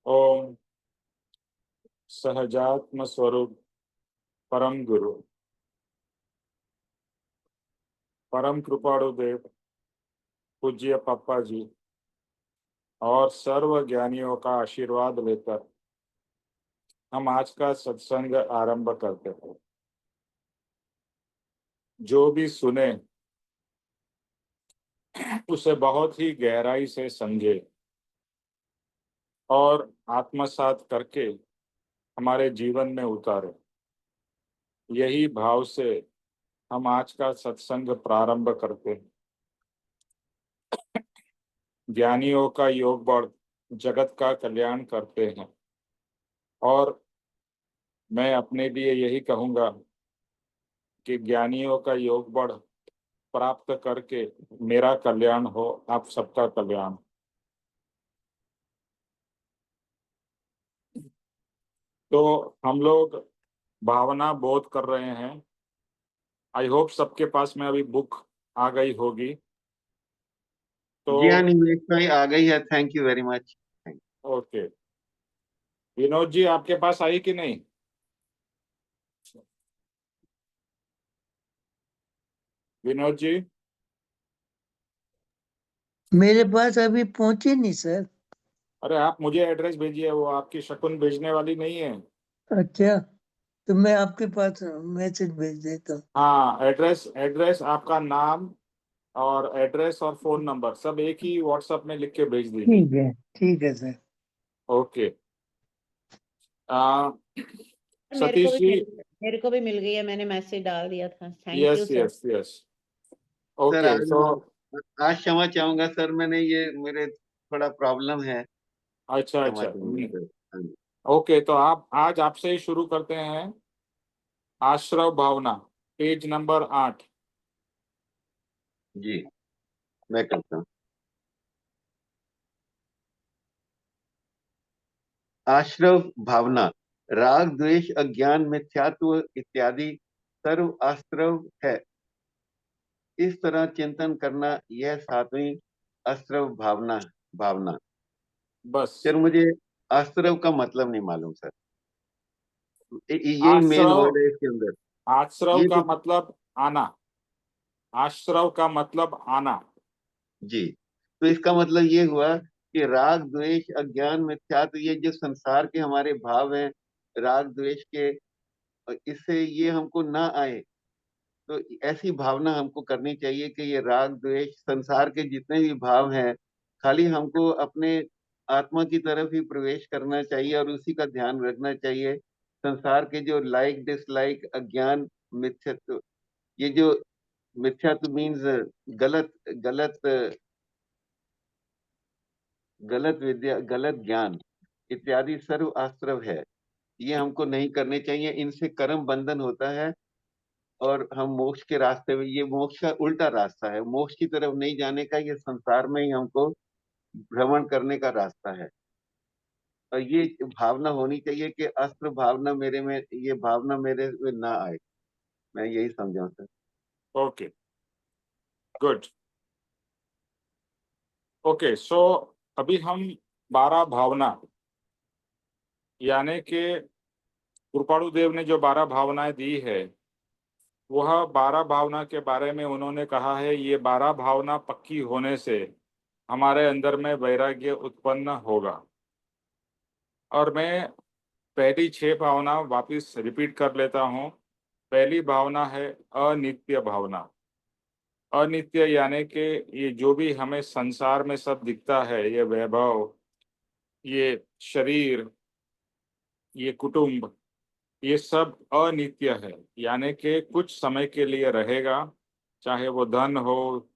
ओम सहजात्म स्वरूप परम गुरु परम कृपाणु देव पूज्य पप्पा जी और सर्व ज्ञानियों का आशीर्वाद लेकर हम आज का सत्संग आरंभ करते हैं। जो भी सुने उसे बहुत ही गहराई से समझे और आत्मसात करके हमारे जीवन में उतारे। यही भाव से हम आज का सत्संग प्रारंभ करते हैं। ज्ञानियों का योग बल जगत का कल्याण करते हैं और मैं अपने लिए यही कहूँगा कि ज्ञानियों का योग बल प्राप्त करके मेरा कल्याण हो, आप सबका कल्याण। तो हम लोग भावना बोध कर रहे हैं। आई होप सबके पास में अभी बुक आ गई होगी। तो जी हाँ, निमेश भाई आ गई है। Thank you very much. Okay, Vinod ji आपके पास आई कि नहीं? विनोद जी मेरे पास अभी पहुंची नहीं सर। अरे आप मुझे एड्रेस भेजिए, वो आपकी शकुन भेजने वाली नहीं है। अच्छा, तो मैं आपके पास मैसेज भेज देता हूँ। हाँ, एड्रेस एड्रेस आपका नाम और एड्रेस और फोन नंबर सब एक ही व्हाट्सएप में लिख के भेज दीजिए। ठीक है सर। ओके। मेरे को सतीश भी जी। मेरे को भी मिल गई है, मैंने मैसेज डाल दिया था। Thank you yes sir. Yes yes. Sir okay so आज क्षमा चाहूंगा सर, मैंने ये मेरे थोड़ा प्रॉब्लम है। अच्छा क्षमा अच्छा। चाहूंगा सर। हाँ जी। ओके, तो आप आज आपसे ही शुरू करते हैं। आश्रव भावना, पेज नंबर 8। जी, मैं करता हूँ। आश्रव भावना। राग द्वेष अज्ञान मिथ्यात्व इत्यादि सर्व आश्रव है। इस तरह चिंतन करना यह सातवीं आश्रव भावना भावना। बस। सर मुझे आश्रव का मतलब नहीं मालूम सर। ये मेन आश्रव, वर्ड है इसके अंदर। आश्रव ये का जो मतलब आना। आश्रव का मतलब आना। जी, तो इसका मतलब ये हुआ कि राग द्वेष अज्ञान मिथ्यात्व ये जो संसार के हमारे भाव हैं, राग द्वेष के, इससे ये हमको ना आए। तो ऐसी भावना हमको करनी चाहिए कि ये राग द्वेष संसार के जितने भी भाव हैं, खाली हमको अपने आत्मा की तरफ ही प्रवेश करना चाहिए और उसी का ध्यान रखना चाहिए। संसार के जो लाइक डिसलाइक अज्ञान मिथ्यत्व, ये जो मिथ्यात्व मीन्स गलत गलत गलत विद्या गलत ज्ञान इत्यादि सर्व आश्रव है। ये हमको नहीं करने चाहिए। इनसे कर्म बंधन होता है और हम मोक्ष के रास्ते में, ये मोक्ष का उल्टा रास्ता है। मोक्ष की तरफ नहीं जाने का, ये संसार में ही हमको भ्रमण करने का रास्ता है। और ये भावना होनी चाहिए कि अस्त्र भावना मेरे में, ये भावना मेरे में ना आए। मैं यही समझा सर। Okay, good. ओके, सो अभी हम 12 भावना, यानी कि कृपाणु देव ने जो 12 भावनाएं दी है, वह 12 भावना के बारे में उन्होंने कहा है ये 12 भावना पक्की होने से हमारे अंदर में वैराग्य उत्पन्न होगा। और मैं पहली 6 भावना वापस रिपीट कर लेता हूँ। पहली भावना है अनित्य भावना। अनित्य यानी कि ये जो भी हमें संसार में सब दिखता है, ये वैभव, ये शरीर, ये कुटुंब, ये सब अनित्य है। यानी कि कुछ समय के लिए रहेगा, चाहे वो धन हो,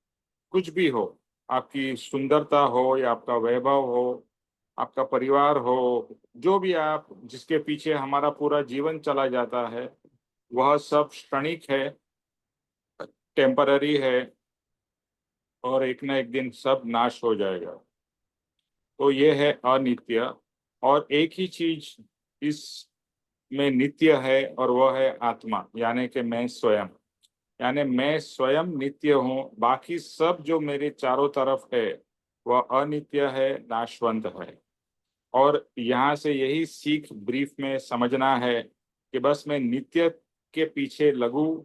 कुछ भी हो, आपकी सुंदरता हो या आपका वैभव हो, आपका परिवार हो, जो भी आप जिसके पीछे हमारा पूरा जीवन चला जाता है, वह सब क्षणिक है, टेम्पररी है और एक ना एक दिन सब नाश हो जाएगा। तो ये है अनित्य। और एक ही चीज इस में नित्य है और वह है आत्मा, यानी कि मैं स्वयं। यानी मैं स्वयं नित्य हूँ, बाकी सब जो मेरे चारों तरफ है वह अनित्य है, नाशवंत है। और यहाँ से यही सीख ब्रीफ में समझना है कि बस मैं नित्य के पीछे लगूं,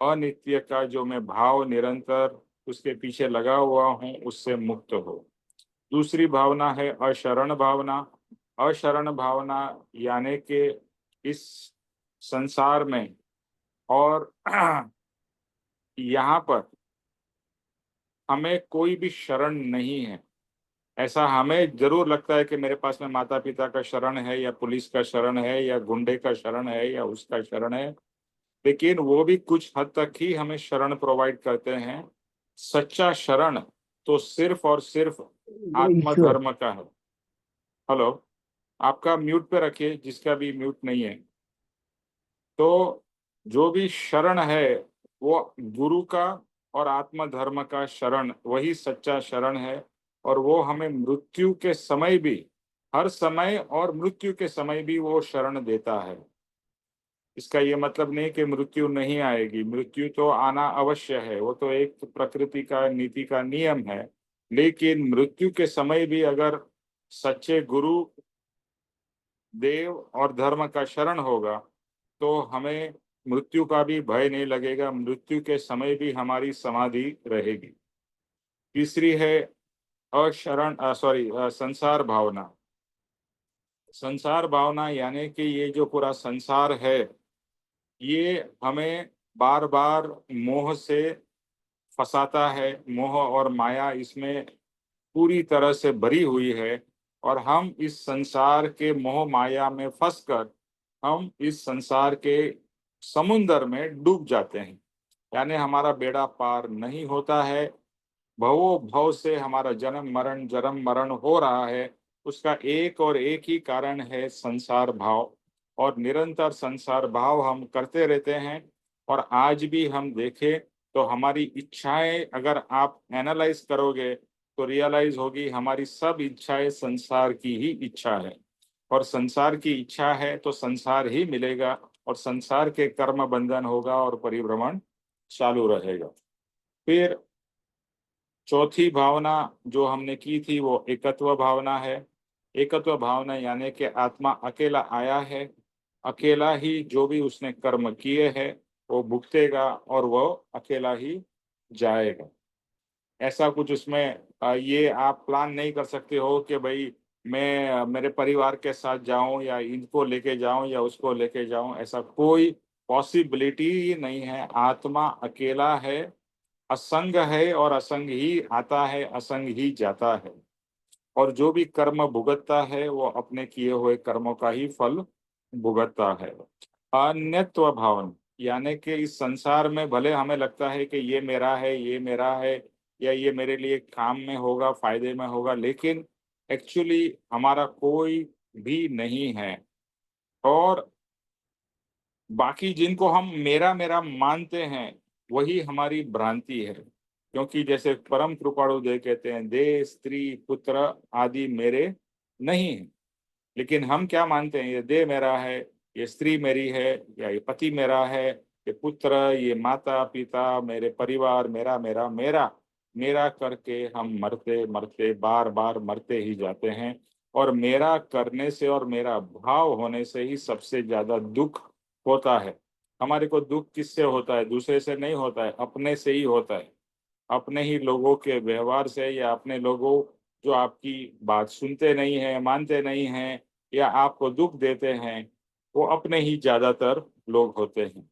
अनित्य का जो मैं भाव निरंतर उसके पीछे लगा हुआ हूँ उससे मुक्त हो। दूसरी भावना है अशरण भावना। अशरण भावना यानी कि इस संसार में और यहाँ पर हमें कोई भी शरण नहीं है। ऐसा हमें जरूर लगता है कि मेरे पास में माता पिता का शरण है या पुलिस का शरण है या गुंडे का शरण है या उसका शरण है, लेकिन वो भी कुछ हद तक ही हमें शरण प्रोवाइड करते हैं। सच्चा शरण तो सिर्फ और सिर्फ ईश्वर। आत्मधर्म का है। हेलो, आपका म्यूट पे रखिए, जिसका भी म्यूट नहीं है। तो जो भी शरण है वो गुरु का और आत्मधर्म का शरण, वही सच्चा शरण है। और वो हमें मृत्यु के समय भी, हर समय और मृत्यु के समय भी वो शरण देता है। इसका ये मतलब नहीं कि मृत्यु नहीं आएगी, मृत्यु तो आना अवश्य है, वो तो एक प्रकृति का नीति का नियम है। लेकिन मृत्यु के समय भी अगर सच्चे गुरु, देव और धर्म का शरण होगा तो हमें मृत्यु का भी भय नहीं लगेगा, मृत्यु के समय भी हमारी समाधि रहेगी। तीसरी है संसार भावना। संसार भावना यानी कि ये जो पूरा संसार है ये हमें बार बार मोह से फंसाता है। मोह और माया इसमें पूरी तरह से भरी हुई है और हम इस संसार के मोह माया में फंसकर हम इस संसार के समुंदर में डूब जाते हैं। यानी हमारा बेड़ा पार नहीं होता है। भवो भव से हमारा जन्म मरण हो रहा है। उसका एक और एक ही कारण है संसार भाव, और निरंतर संसार भाव हम करते रहते हैं। और आज भी हम देखें तो हमारी इच्छाएं अगर आप एनालाइज करोगे तो रियलाइज होगी हमारी सब इच्छाएं संसार की ही इच्छा है। और संसार की इच्छा है तो संसार ही मिलेगा और संसार के कर्म बंधन होगा और परिभ्रमण चालू रहेगा। फिर चौथी भावना जो हमने की थी वो एकत्व भावना है। एकत्व भावना यानी कि आत्मा अकेला आया है, अकेला ही जो भी उसने कर्म किए हैं वो भुगतेगा और वो अकेला ही जाएगा। ऐसा कुछ उसमें ये आप प्लान नहीं कर सकते हो कि भाई मैं मेरे परिवार के साथ जाऊं या इनको लेके जाऊं या उसको लेके जाऊं, ऐसा कोई पॉसिबिलिटी ही नहीं है। आत्मा अकेला है, असंग है और असंग ही आता है, असंग ही जाता है। और जो भी कर्म भुगतता है वो अपने किए हुए कर्मों का ही फल भुगतता है। अन्यत्व भावन यानी कि इस संसार में भले हमें लगता है कि ये मेरा है, ये मेरा है, या ये मेरे लिए काम में होगा, फायदे में होगा, लेकिन एक्चुअली हमारा कोई भी नहीं है। और बाकी जिनको हम मेरा मेरा मानते हैं वही हमारी भ्रांति है। क्योंकि जैसे परम कृपाणु देव कहते हैं, देह स्त्री पुत्र आदि मेरे नहीं है। लेकिन हम क्या मानते हैं, ये देह मेरा है, ये स्त्री मेरी है, या ये पति मेरा है, ये पुत्र, ये माता पिता, मेरे परिवार, मेरा मेरा मेरा मेरा करके हम मरते मरते बार बार मरते ही जाते हैं। और मेरा करने से और मेरा भाव होने से ही सबसे ज्यादा दुख होता है। हमारे को दुख किससे होता है? दूसरे से नहीं होता है, अपने से ही होता है। अपने ही लोगों के व्यवहार से, या अपने लोगों जो आपकी बात सुनते नहीं हैं, मानते नहीं हैं, या आपको दुख देते हैं, वो अपने ही ज्यादातर लोग होते हैं।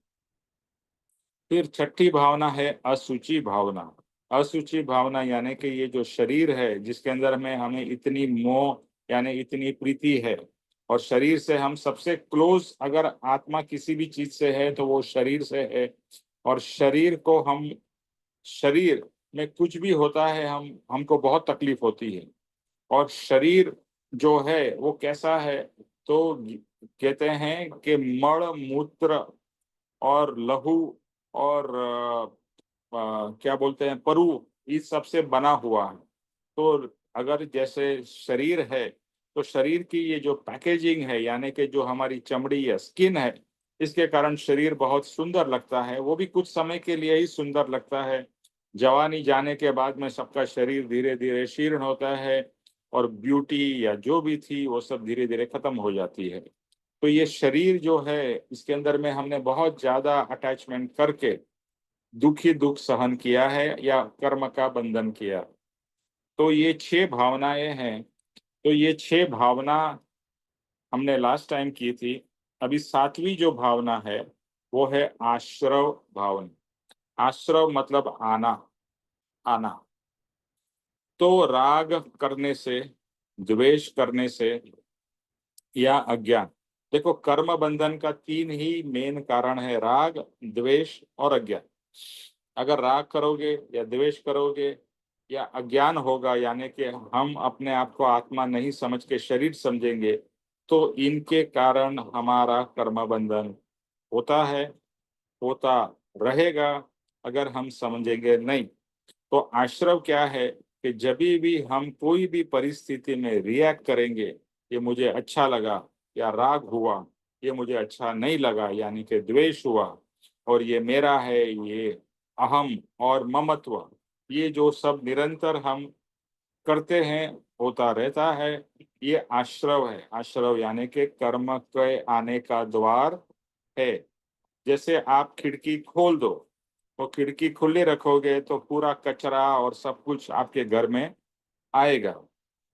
फिर छठी भावना है असुचि भावना। असुचि भावना यानी कि ये जो शरीर है जिसके अंदर में हमें इतनी मोह यानी इतनी प्रीति है, और शरीर से हम सबसे क्लोज अगर आत्मा किसी भी चीज से है तो वो शरीर से है। और शरीर को हम, शरीर में कुछ भी होता है हम हमको बहुत तकलीफ होती है। और शरीर जो है वो कैसा है, तो कहते हैं कि मल मूत्र और लहू और क्या बोलते हैं परु, इस सब से बना हुआ है। तो अगर जैसे शरीर है तो शरीर की ये जो पैकेजिंग है यानी कि जो हमारी चमड़ी या स्किन है, इसके कारण शरीर बहुत सुंदर लगता है। वो भी कुछ समय के लिए ही सुंदर लगता है। जवानी जाने के बाद में सबका शरीर धीरे धीरे शीर्ण होता है और ब्यूटी या जो भी थी वो सब धीरे धीरे खत्म हो जाती है। तो ये शरीर जो है, इसके अंदर में हमने बहुत ज्यादा अटैचमेंट करके दुखी दुख सहन किया है या कर्म का बंधन किया। तो ये 6 भावनाएं हैं। तो ये 6 भावना हमने लास्ट टाइम की थी। अभी 7वीं जो भावना है वो है आश्रव भावना। आश्रव मतलब आना, आना। तो राग करने से, द्वेष करने से या अज्ञान। देखो, कर्म बंधन का 3 ही मेन कारण है, राग, द्वेष और अज्ञान। अगर राग करोगे या द्वेष करोगे या अज्ञान होगा, यानी कि हम अपने आप को आत्मा नहीं समझ के शरीर समझेंगे, तो इनके कारण हमारा कर्म बंधन होता है, होता रहेगा अगर हम समझेंगे नहीं। तो आश्रव क्या है कि जब भी हम कोई भी परिस्थिति में रिएक्ट करेंगे, ये मुझे अच्छा लगा या राग हुआ, ये मुझे अच्छा नहीं लगा यानी कि द्वेष हुआ, और ये मेरा है, ये अहम और ममत्व, ये जो सब निरंतर हम करते हैं, होता रहता है, ये आश्रव है। आश्रव यानी कि कर्म के आने का द्वार है। जैसे आप खिड़की खोल दो, तो खिड़की खुली रखोगे तो पूरा कचरा और सब कुछ आपके घर में आएगा।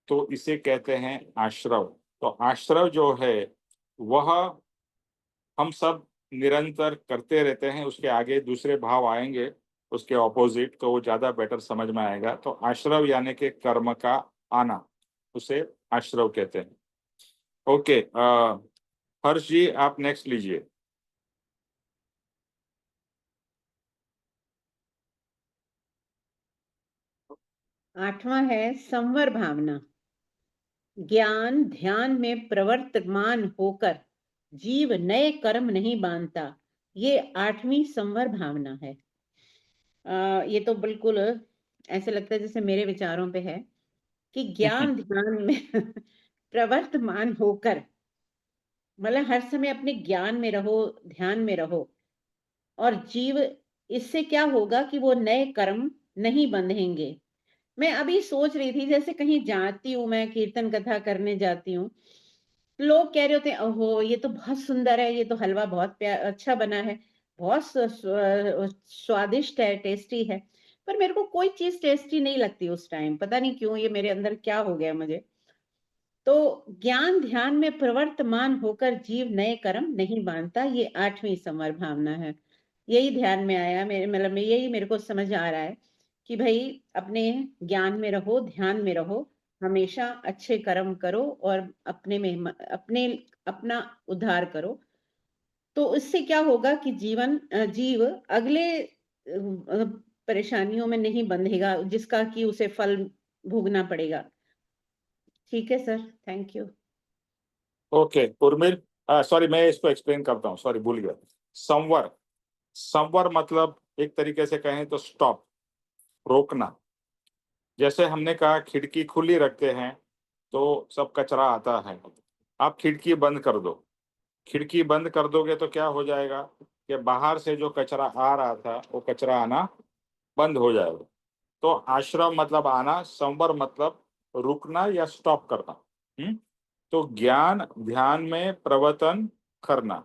तो इसे कहते हैं आश्रव। तो आश्रव जो है वह हम सब निरंतर करते रहते हैं। उसके आगे दूसरे भाव आएंगे, उसके ऑपोजिट, तो वो ज्यादा बेटर समझ में आएगा। तो आश्रव यानी कि कर्म का आना, उसे आश्रव कहते हैं। ओके, हर्ष जी आप नेक्स्ट लीजिए। 8वां है संवर भावना। ज्ञान ध्यान में प्रवर्तमान होकर जीव नए कर्म नहीं बांधता, ये 8वीं संवर भावना है। ये तो बिल्कुल ऐसे लगता है जैसे मेरे विचारों पे है कि ज्ञान ध्यान में प्रवर्तमान होकर, मतलब हर समय अपने ज्ञान में रहो, ध्यान में रहो, और जीव, इससे क्या होगा कि वो नए कर्म नहीं बंधेंगे। मैं अभी सोच रही थी, जैसे कहीं जाती हूँ, मैं कीर्तन कथा करने जाती हूँ, लोग कह रहे होते हैं, ओहो ये तो बहुत सुंदर है, ये तो हलवा बहुत अच्छा बना है, बहुत स्वादिष्ट है, टेस्टी है। पर मेरे को कोई चीज टेस्टी नहीं लगती उस टाइम, पता नहीं क्यों, ये मेरे अंदर क्या हो गया मुझे। तो ज्ञान ध्यान में प्रवर्तमान होकर जीव नए कर्म नहीं बांधता, ये 8वीं संवर भावना है। यही ध्यान में आया मेरे, मतलब यही मेरे को समझ आ रहा है कि भाई अपने ज्ञान में रहो, ध्यान में रहो, हमेशा अच्छे कर्म करो और अपने अपना उद्धार करो। तो इससे क्या होगा कि जीव अगले परेशानियों में नहीं बंधेगा, जिसका कि उसे फल भोगना पड़ेगा। ठीक है sir, thank you. Okay Urmil, sorry मैं इसको एक्सप्लेन करता हूँ, सॉरी भूल गया। संवर, संवर मतलब एक तरीके से कहें तो स्टॉप, रोकना। जैसे हमने कहा खिड़की खुली रखते हैं तो सब कचरा आता है, आप खिड़की बंद कर दो। खिड़की बंद कर दोगे तो क्या हो जाएगा कि बाहर से जो कचरा आ रहा था वो कचरा आना बंद हो जाएगा। तो आश्रम मतलब आना, संवर मतलब रुकना या स्टॉप करना। तो ज्ञान ध्यान में प्रवर्तन करना।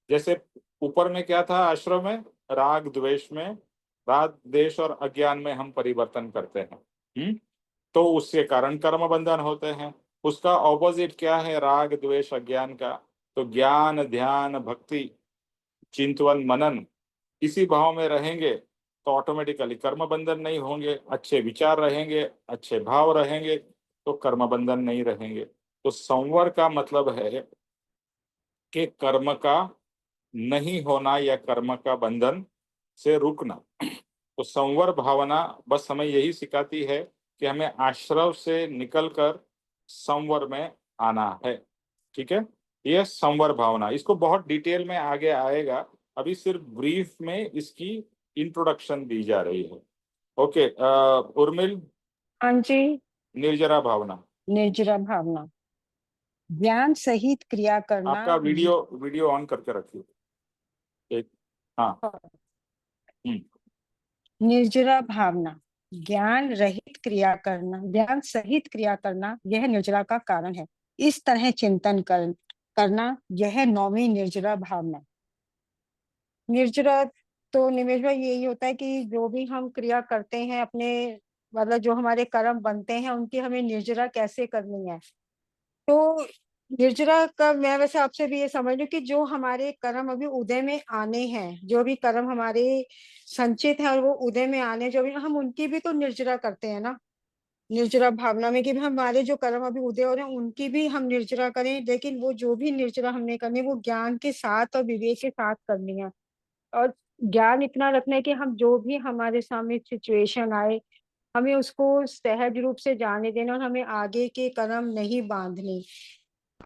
जैसे ऊपर में क्या था, आश्रम में राग द्वेष में, राग द्वेष और अज्ञान में हम परिवर्तन करते हैं। तो उसके कारण कर्म बंधन होते हैं। उसका ऑपोजिट क्या है, राग द्वेष अज्ञान का? तो ज्ञान ध्यान भक्ति चिंतवन मनन, इसी भाव में रहेंगे तो ऑटोमेटिकली कर्म बंधन नहीं होंगे। अच्छे विचार रहेंगे, अच्छे भाव रहेंगे, तो कर्म बंधन नहीं रहेंगे। तो संवर का मतलब है कि कर्म का नहीं होना या कर्म का बंधन से रुकना। तो संवर भावना बस हमें यही सिखाती है कि हमें आश्रव से निकलकर संवर में आना है। ठीक है, यह संवर भावना, इसको बहुत डिटेल में आगे आएगा, अभी सिर्फ ब्रीफ में इसकी इंट्रोडक्शन दी जा रही है। ओके, उर्मिल, हाँ जी। निर्जरा भावना। निर्जरा भावना, ज्ञान सहित क्रिया करना। आपका वीडियो ऑन करके रखिए एक। हाँ। निर्जरा भावना, ज्ञान रहित क्रिया करना, ज्ञान सहित क्रिया करना, यह निर्जरा का कारण है। इस तरह चिंतन करना, यह 9वीं निर्जरा भावना। निर्जरा तो निमेश भाई यही होता है कि जो भी हम क्रिया करते हैं अपने, मतलब जो हमारे कर्म बनते हैं उनकी हमें निर्जरा कैसे करनी है। तो निर्जरा का मैं वैसे आपसे भी ये समझ लूं कि जो हमारे कर्म अभी उदय में आने हैं, जो भी कर्म हमारे संचित हैं और वो उदय में आने जो भी, हम उनकी भी तो निर्जरा करते हैं ना, निर्जरा भावना में कि भी हमारे जो कर्म अभी उदय हो रहे हैं उनकी भी हम निर्जरा करें। लेकिन वो जो भी निर्जरा हमने करनी है वो ज्ञान के साथ और विवेक के साथ करनी है। और ज्ञान इतना रखना है कि हम जो भी हमारे सामने सिचुएशन आए हमें उसको सहज रूप से जाने देना, और हमें आगे के कर्म नहीं बांधने,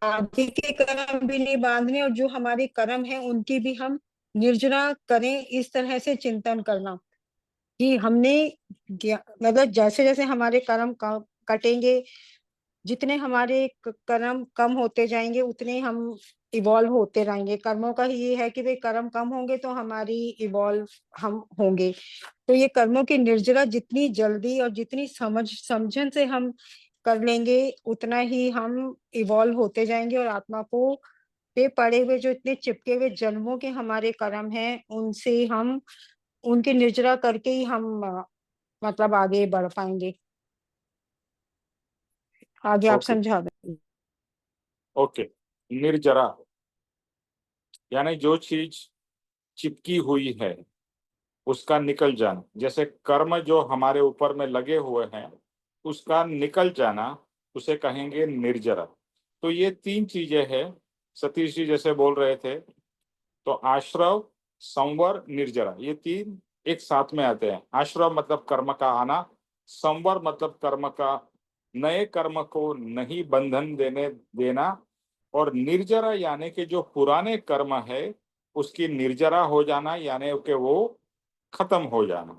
आगे के कर्म भी नहीं बांधने, और जो हमारे कर्म हैं उनकी भी हम निर्जरा करें। इस तरह से चिंतन करना कि हमने मतलब जैसे जैसे हमारे कर्म कटेंगे, जितने हमारे कर्म कम होते जाएंगे उतने हम इवॉल्व होते रहेंगे। कर्मों का ही ये है कि भाई कर्म कम होंगे तो हमारी इवॉल्व हम होंगे। तो ये कर्मों की निर्जरा जितनी जल्दी और जितनी समझन से हम कर लेंगे उतना ही हम इवॉल्व होते जाएंगे, और आत्मा को पे पड़े हुए जो इतने चिपके हुए जन्मों के हमारे कर्म हैं उनसे हम उनकी निर्जरा करके ही हम मतलब आगे बढ़ पाएंगे। आगे आप ओके समझा दें। ओके। निर्जरा यानी जो चीज चिपकी हुई है उसका निकल जाना, जैसे कर्म जो हमारे ऊपर में लगे हुए हैं उसका निकल जाना, उसे कहेंगे निर्जरा। तो ये 3 चीजें हैं, सतीश जी जैसे बोल रहे थे। तो आश्रव, संवर, निर्जरा, ये 3 एक साथ में आते हैं। आश्रव मतलब कर्म का आना, संवर मतलब कर्म का, नए कर्म को नहीं बंधन देने देना, और निर्जरा यानी कि जो पुराने कर्म है उसकी निर्जरा हो जाना, यानी कि वो खत्म हो जाना।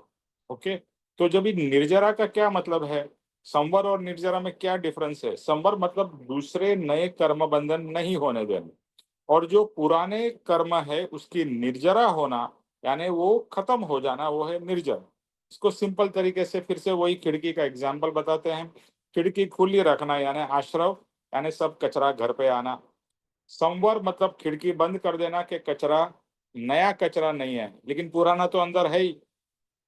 ओके। तो जब ये निर्जरा का क्या मतलब है, संवर और निर्जरा में क्या डिफरेंस है? संवर मतलब दूसरे नए कर्म बंधन नहीं होने देना, और जो पुराने कर्म है उसकी निर्जरा होना यानी वो खत्म हो जाना, वो है निर्जर। इसको सिंपल तरीके से फिर से वही खिड़की का एग्जांपल बताते हैं। खिड़की खुली रखना यानी आश्रव, यानी सब कचरा घर पे आना। संवर मतलब खिड़की बंद कर देना कि कचरा, नया कचरा नहीं है लेकिन पुराना तो अंदर है ही।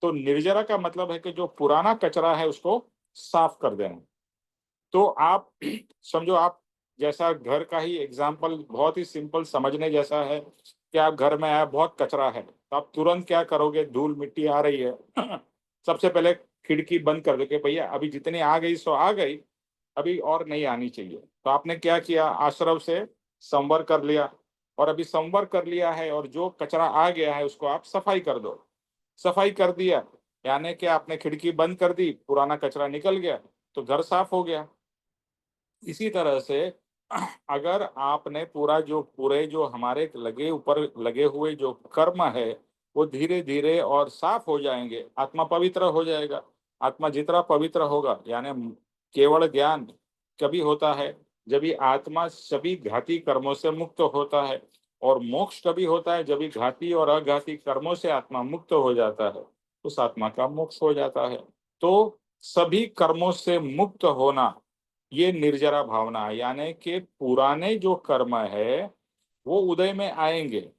तो निर्जरा का मतलब है कि जो पुराना कचरा है उसको साफ कर देना। तो आप समझो, आप जैसा घर का ही एग्जाम्पल बहुत ही सिंपल समझने जैसा है कि आप घर में आए, बहुत कचरा है, तो आप तुरंत क्या करोगे? धूल मिट्टी आ रही है सबसे पहले खिड़की बंद कर दो कि भैया अभी जितनी आ गई सो आ गई, अभी और नहीं आनी चाहिए। तो आपने क्या किया? आश्रव से संवर कर लिया, और अभी संवर कर लिया है और जो कचरा आ गया है उसको आप सफाई कर दो। सफाई कर दिया यानी कि आपने खिड़की बंद कर दी, पुराना कचरा निकल गया, तो घर साफ हो गया। इसी तरह से अगर आपने पूरे जो हमारे ऊपर लगे हुए जो कर्म है वो धीरे धीरे और साफ हो जाएंगे, आत्मा पवित्र हो जाएगा। आत्मा जितना पवित्र होगा यानी केवल ज्ञान कभी होता है जब भी आत्मा सभी घाती कर्मों से मुक्त होता है, और मोक्ष कभी होता है जब भी घाती और अघाती कर्मों से आत्मा मुक्त हो जाता है, उस आत्मा का मोक्ष हो जाता है। तो सभी कर्मों से मुक्त होना ये निर्जरा भावना है, यानी कि पुराने जो कर्म है वो उदय में आएंगे।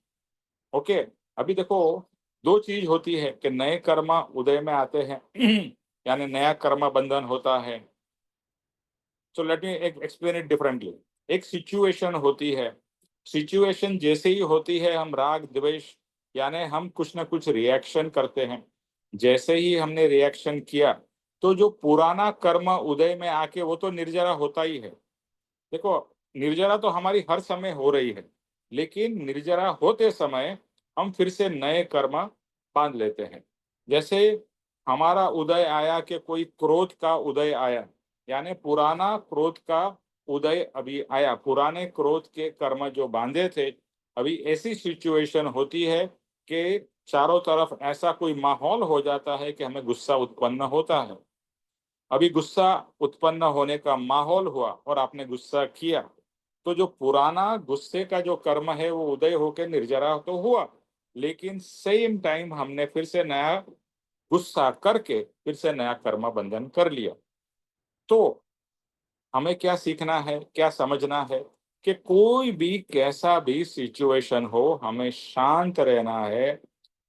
ओके। अभी देखो, 2 चीज होती है कि नए कर्म उदय में आते हैं यानी नया कर्म बंधन होता है। So let me explain it differently. एक सिचुएशन होती है, सिचुएशन जैसे ही होती है हम राग द्वेष यानी हम कुछ ना कुछ रिएक्शन करते हैं। जैसे ही हमने रिएक्शन किया तो जो पुराना कर्म उदय में आके वो तो निर्जरा होता ही है। देखो, निर्जरा तो हमारी हर समय हो रही है, लेकिन निर्जरा होते समय हम फिर से नए कर्म बांध लेते हैं। जैसे हमारा उदय आया कि कोई क्रोध का उदय आया, यानी पुराना क्रोध का उदय अभी आया, पुराने क्रोध के कर्म जो बांधे थे, अभी ऐसी सिचुएशन होती है कि चारों तरफ ऐसा कोई माहौल हो जाता है कि हमें गुस्सा उत्पन्न होता है। अभी गुस्सा उत्पन्न होने का माहौल हुआ और आपने गुस्सा किया, तो जो पुराना गुस्से का जो कर्म है वो उदय होकर निर्जरा तो हुआ, लेकिन सेम टाइम हमने फिर से नया गुस्सा करके फिर से नया कर्म बंधन कर लिया। तो हमें क्या सीखना है, क्या समझना है कि कोई भी कैसा भी सिचुएशन हो, हमें शांत रहना है,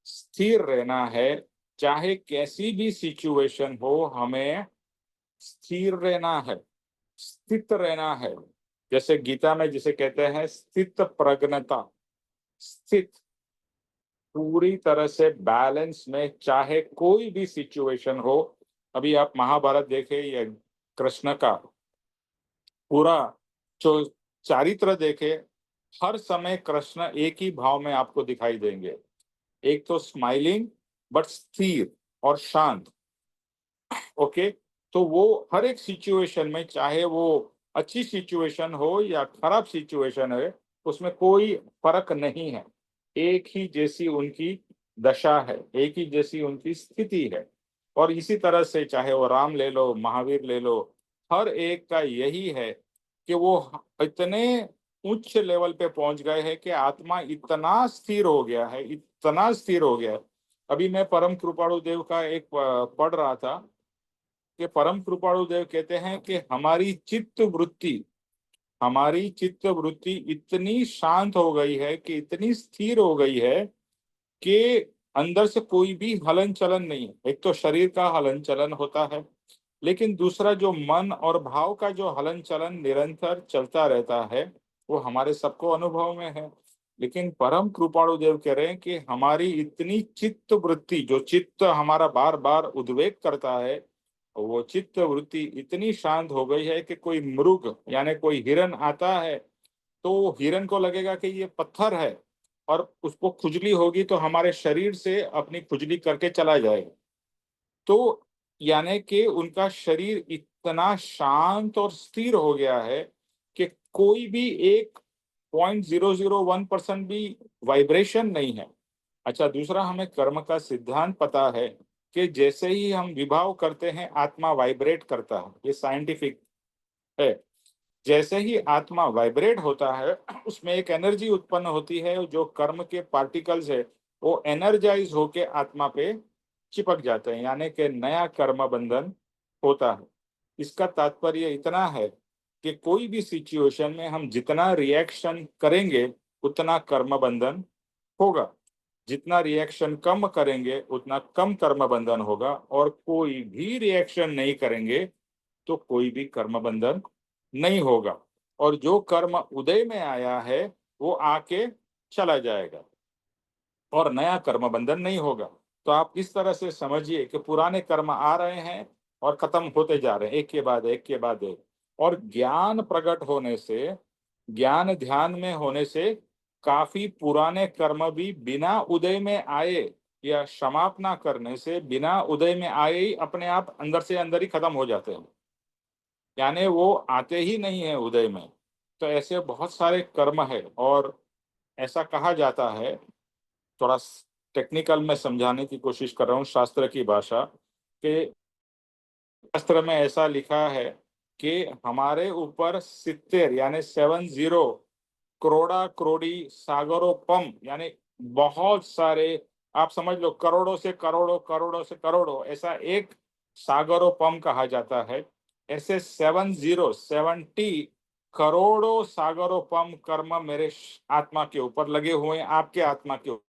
स्थिर रहना है। चाहे कैसी भी सिचुएशन हो, हमें स्थिर रहना है, स्थित रहना है। जैसे गीता में जिसे कहते हैं स्थित प्रज्ञता, स्थित, पूरी तरह से बैलेंस में, चाहे कोई भी सिचुएशन हो। अभी आप महाभारत देखें या कृष्ण का पूरा जो चारित्र देखे, हर समय कृष्ण एक ही भाव में आपको दिखाई देंगे, एक तो स्माइलिंग बट स्थिर और शांत। ओके, तो वो हर एक सिचुएशन में, चाहे वो अच्छी सिचुएशन हो या खराब सिचुएशन है, उसमें कोई फर्क नहीं है। एक ही जैसी उनकी दशा है, एक ही जैसी उनकी स्थिति है। और इसी तरह से चाहे वो राम ले लो, महावीर ले लो, हर एक का यही है कि वो इतने उच्च लेवल पे पहुंच गए हैं कि आत्मा इतना स्थिर हो गया है, इतना स्थिर हो गया है। अभी मैं परम कृपाणु देव का एक पढ़ रहा था कि परम कृपाणु देव कहते हैं कि हमारी चित्त वृत्ति इतनी शांत हो गई है, कि इतनी स्थिर हो गई है कि अंदर से कोई भी हलन चलन नहीं है। एक तो शरीर का हलन चलन होता है, लेकिन दूसरा जो मन और भाव का जो हलन चलन निरंतर चलता रहता है, वो हमारे सबको अनुभव में है। लेकिन परम कृपाणु देव कह रहे हैं कि हमारी इतनी चित्त वृत्ति, जो चित्त हमारा बार बार उद्वेग करता है, वो चित्त वृत्ति इतनी शांत हो गई है कि कोई मृग यानी कोई हिरन आता है, तो हिरन को लगेगा कि ये पत्थर है, और उसको खुजली होगी तो हमारे शरीर से अपनी खुजली करके चला जाएगा। तो यानी कि उनका शरीर इतना शांत और स्थिर हो गया है कि कोई भी एक 0.001% भी वाइब्रेशन नहीं है। अच्छा, दूसरा, हमें कर्म का सिद्धांत पता है कि जैसे ही हम विभाव करते हैं, आत्मा वाइब्रेट करता है। ये साइंटिफिक है। जैसे ही आत्मा वाइब्रेट होता है, उसमें एक एनर्जी उत्पन्न होती है, जो कर्म के पार्टिकल्स है, वो एनर्जाइज होके आत्मा पे चिपक जाते हैं, यानी कि नया कर्म बंधन होता है। इसका तात्पर्य इतना है कि कोई भी सिचुएशन में हम जितना रिएक्शन करेंगे, उतना कर्म बंधन होगा। जितना रिएक्शन कम करेंगे, उतना कम कर्म बंधन होगा। और कोई भी रिएक्शन नहीं करेंगे तो कोई भी कर्म बंधन नहीं होगा। और जो कर्म उदय में आया है, वो आके चला जाएगा और नया कर्म बंधन नहीं होगा। तो आप इस तरह से समझिए कि पुराने कर्म आ रहे हैं और खत्म होते जा रहे हैं, एक के बाद एक के बाद एक। और ज्ञान प्रकट होने से, ज्ञान ध्यान में होने से, काफी पुराने कर्म भी बिना उदय में आए या समाप्त करने से, बिना उदय में आए ही अपने आप अंदर से अंदर ही खत्म हो जाते हैं, यानी वो आते ही नहीं है उदय में। तो ऐसे बहुत सारे कर्म है। और ऐसा कहा जाता है, थोड़ा टेक्निकल में समझाने की कोशिश कर रहा हूँ शास्त्र की भाषा, कि शास्त्र में ऐसा लिखा है कि हमारे ऊपर 70 यानी 70 करोड़ा करोड़ी सागरोपम, यानी बहुत सारे, आप समझ लो करोड़ों से करोड़ों, करोड़ों से करोड़ों, ऐसा एक सागरोपम कहा जाता है। ऐसे 70 करोड़ों सागरोपम कर्म मेरे आत्मा के ऊपर लगे हुए हैं, आपके आत्मा के ऊपर।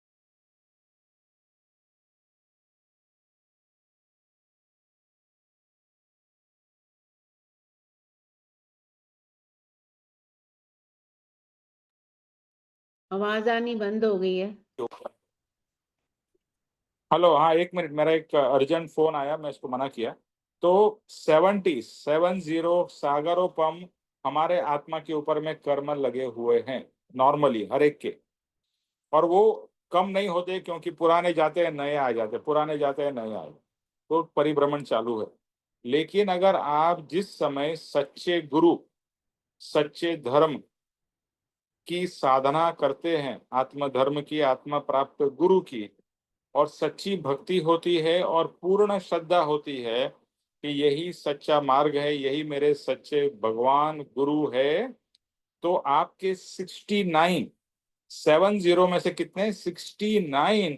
आवाज आनी बंद हो गई है। हेलो, हाँ, एक मिनट, मेरा एक अर्जेंट फोन आया, मैं इसको मना किया। तो 70 सागरोपम हमारे आत्मा के ऊपर में कर्म लगे हुए हैं, नॉर्मली हर एक के। और वो कम नहीं होते, क्योंकि पुराने जाते हैं नए आ जाते, पुराने जाते हैं नए आए, तो परिभ्रमण चालू है। लेकिन अगर आप जिस समय सच्चे गुरु, सच्चे धर्म की साधना करते हैं, आत्म धर्म की, आत्मा प्राप्त गुरु की, और सच्ची भक्ति होती है और पूर्ण श्रद्धा होती है कि यही सच्चा मार्ग है, यही मेरे सच्चे भगवान गुरु है, तो आपके 69, 70 में से कितने, 69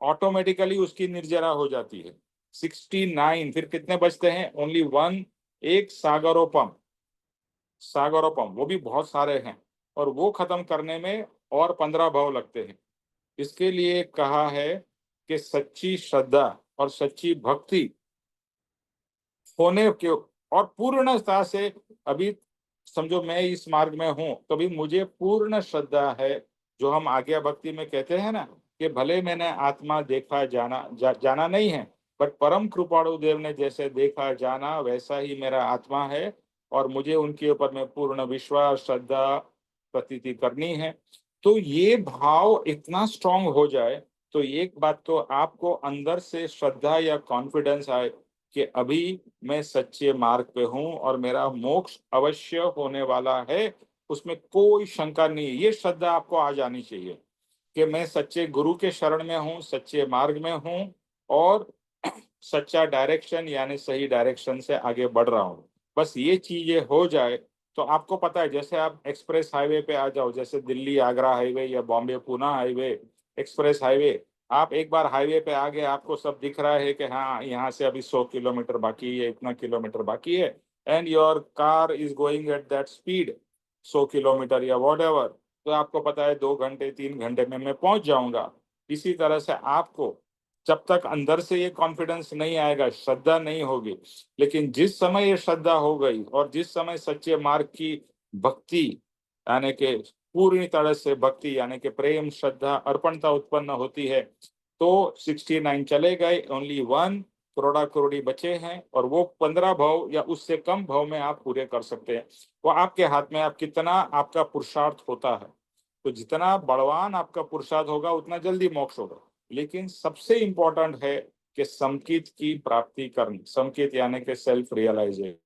ऑटोमेटिकली उसकी निर्जरा हो जाती है। 69, फिर कितने बचते हैं? ओनली 1, एक सागरोपम, सागरोपम वो भी बहुत सारे हैं, और वो खत्म करने में और 15 भाव लगते हैं। इसके लिए कहा है कि सच्ची श्रद्धा और सच्ची भक्ति होने के और पूर्णता से, अभी समझो मैं इस मार्ग में हूं तो भी मुझे पूर्ण श्रद्धा है, जो हम आज्ञा भक्ति में कहते हैं ना कि भले मैंने आत्मा देखा जाना नहीं है, पर परम कृपाणु देव ने जैसे देखा जाना वैसा ही मेरा आत्मा है, और मुझे उनके ऊपर में पूर्ण विश्वास श्रद्धा प्रतीति करनी है। तो ये भाव इतना स्ट्रांग हो जाए तो एक बात तो आपको अंदर से श्रद्धा या कॉन्फिडेंस आए कि अभी मैं सच्चे मार्ग पे हूं और मेरा मोक्ष अवश्य होने वाला है, उसमें कोई शंका नहीं है। ये श्रद्धा आपको आ जानी चाहिए कि मैं सच्चे गुरु के शरण में हूं, सच्चे मार्ग में हूं, और सच्चा डायरेक्शन यानी सही डायरेक्शन से आगे बढ़ रहा हूं। बस ये चीजें हो जाए तो आपको पता है, जैसे आप एक्सप्रेस हाईवे पे आ जाओ, जैसे दिल्ली आगरा हाईवे या Bombay Poona highway, express highway, आप एक बार हाईवे पे आ गए, आपको सब दिख रहा है कि हाँ यहाँ से अभी 100 किलोमीटर बाकी है, इतना किलोमीटर बाकी है, and your car is going at that speed 100 kilometre या वॉट एवर, तो आपको पता है 2 घंटे 3 घंटे में मैं पहुंच जाऊंगा। इसी तरह से आपको जब तक अंदर से ये कॉन्फिडेंस नहीं आएगा, श्रद्धा नहीं होगी, लेकिन जिस समय ये श्रद्धा हो गई और जिस समय सच्चे मार्ग की भक्ति यानी कि पूरी तरह से भक्ति यानी कि प्रेम श्रद्धा अर्पणता उत्पन्न होती है, तो 69 चले गए, ओनली 1 करोड़ा करोड़ी बचे हैं, और वो 15 भाव या उससे कम भाव में आप पूरे कर सकते हैं। वो आपके हाथ में, आप कितना आपका पुरुषार्थ होता है। तो जितना बलवान आपका पुरुषार्थ होगा उतना जल्दी मोक्ष होगा। लेकिन सबसे इंपॉर्टेंट है कि समकित की प्राप्ति करनी, समकित यानी कि सेल्फ रियलाइजेशन।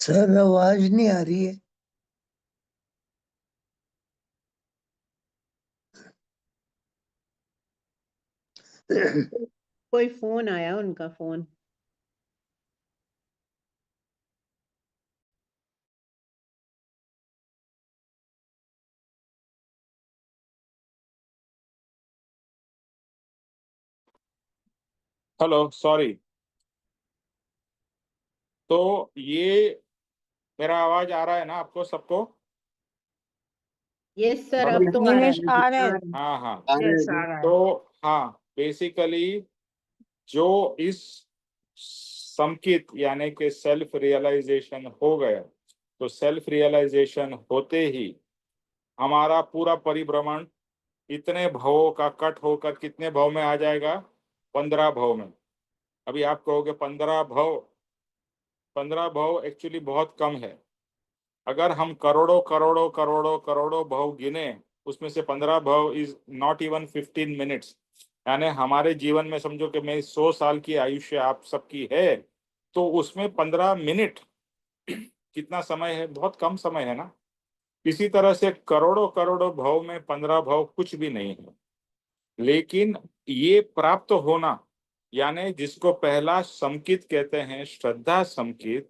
सर आवाज नहीं आ रही है। कोई फोन आया, उनका फोन। Hello, sorry. तो ये मेरा आवाज आ रहा है ना आपको सबको? Yes sir, hello? अब तो आ रहा निमेश है। आ रहे हैं। हाँ हाँ। यस आ रहा है। तो हाँ, बेसिकली जो इस समकित यानी कि सेल्फ रियलाइजेशन हो गया, तो सेल्फ रियलाइजेशन होते ही हमारा पूरा परिभ्रमण इतने भावों का कट होकर कितने भाव में आ जाएगा? 15 भाव में। अभी आप कहोगे 15 भाव, 15 भाव एक्चुअली बहुत कम है। अगर हम करोड़ों करोड़ों करोड़ों करोड़ों भाव गिने, उसमें से 15 भाव इज नॉट इवन 15 मिनट्स। यानी हमारे जीवन में समझो कि मैं 100 साल की आयुष्य आप सबकी है, तो उसमें 15 मिनट कितना समय है? बहुत कम समय है ना। इसी तरह से करोड़ों करोड़ों भाव में 15 भाव कुछ भी नहीं है। लेकिन ये प्राप्त होना यानी जिसको पहला समकित कहते हैं, श्रद्धा समकित,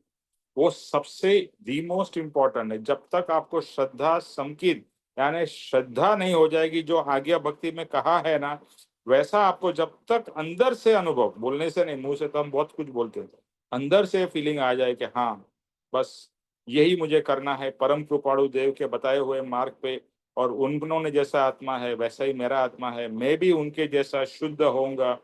वो सबसे दी मोस्ट इम्पोर्टेंट है। जब तक आपको श्रद्धा समकित यानी श्रद्धा नहीं हो जाएगी, जो आज्ञा भक्ति में कहा है ना, वैसा आपको जब तक अंदर से अनुभव, बोलने से नहीं, मुंह से तो हम बहुत कुछ बोलते हैं, अंदर से फीलिंग आ जाए कि हाँ बस यही मुझे करना है, परम कृपाणु देव के बताए हुए मार्ग पे, और उन्होंने जैसा आत्मा है वैसा ही मेरा आत्मा है, मैं भी उनके जैसा शुद्ध होऊंगा,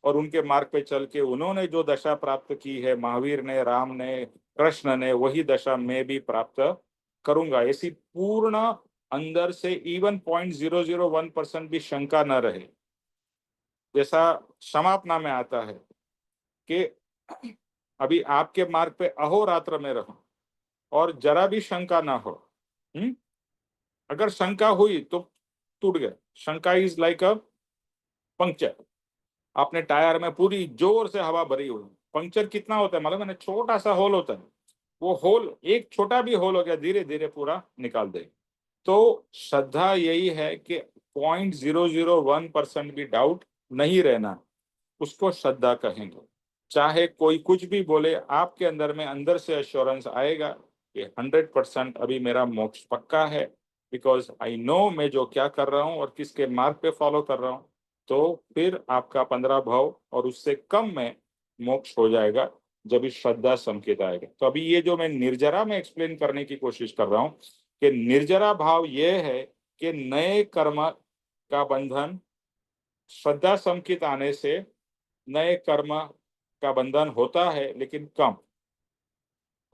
और उनके मार्ग पे चल के उन्होंने जो दशा प्राप्त की है, महावीर ने, राम ने, कृष्ण ने, वही दशा मैं भी प्राप्त करूंगा। ऐसी पूर्ण अंदर से इवन 0.001% भी शंका न रहे। जैसा समापना में आता है कि अभी आपके मार्ग पे अहोरात्र में रहो और जरा भी शंका ना हो। अगर शंका हुई तो टूट गए। शंका इज लाइक अ पंक्चर। आपने टायर में पूरी जोर से हवा भरी हुई, पंक्चर कितना होता है मालूम है? छोटा सा होल होता है, वो होल, एक छोटा भी होल हो गया, धीरे धीरे पूरा निकाल दे। तो श्रद्धा यही है कि 0.001% भी डाउट नहीं रहना, उसको श्रद्धा कहेंगे। चाहे कोई कुछ भी बोले, आपके अंदर में अंदर से एश्योरेंस आएगा कि 100% अभी मेरा मोक्ष पक्का है, बिकॉज आई नो मैं जो क्या कर रहा हूँ और किसके मार्ग पे फॉलो कर रहा हूँ। तो फिर आपका 15 भाव और उससे कम में मोक्ष हो जाएगा जब इस श्रद्धा संकेत आएगा। तो अभी ये जो मैं निर्जरा में एक्सप्लेन करने की कोशिश कर रहा हूँ कि निर्जरा भाव ये है कि नए कर्म का बंधन, श्रद्धा संकेत आने से नए कर्म का बंधन होता है, लेकिन कम।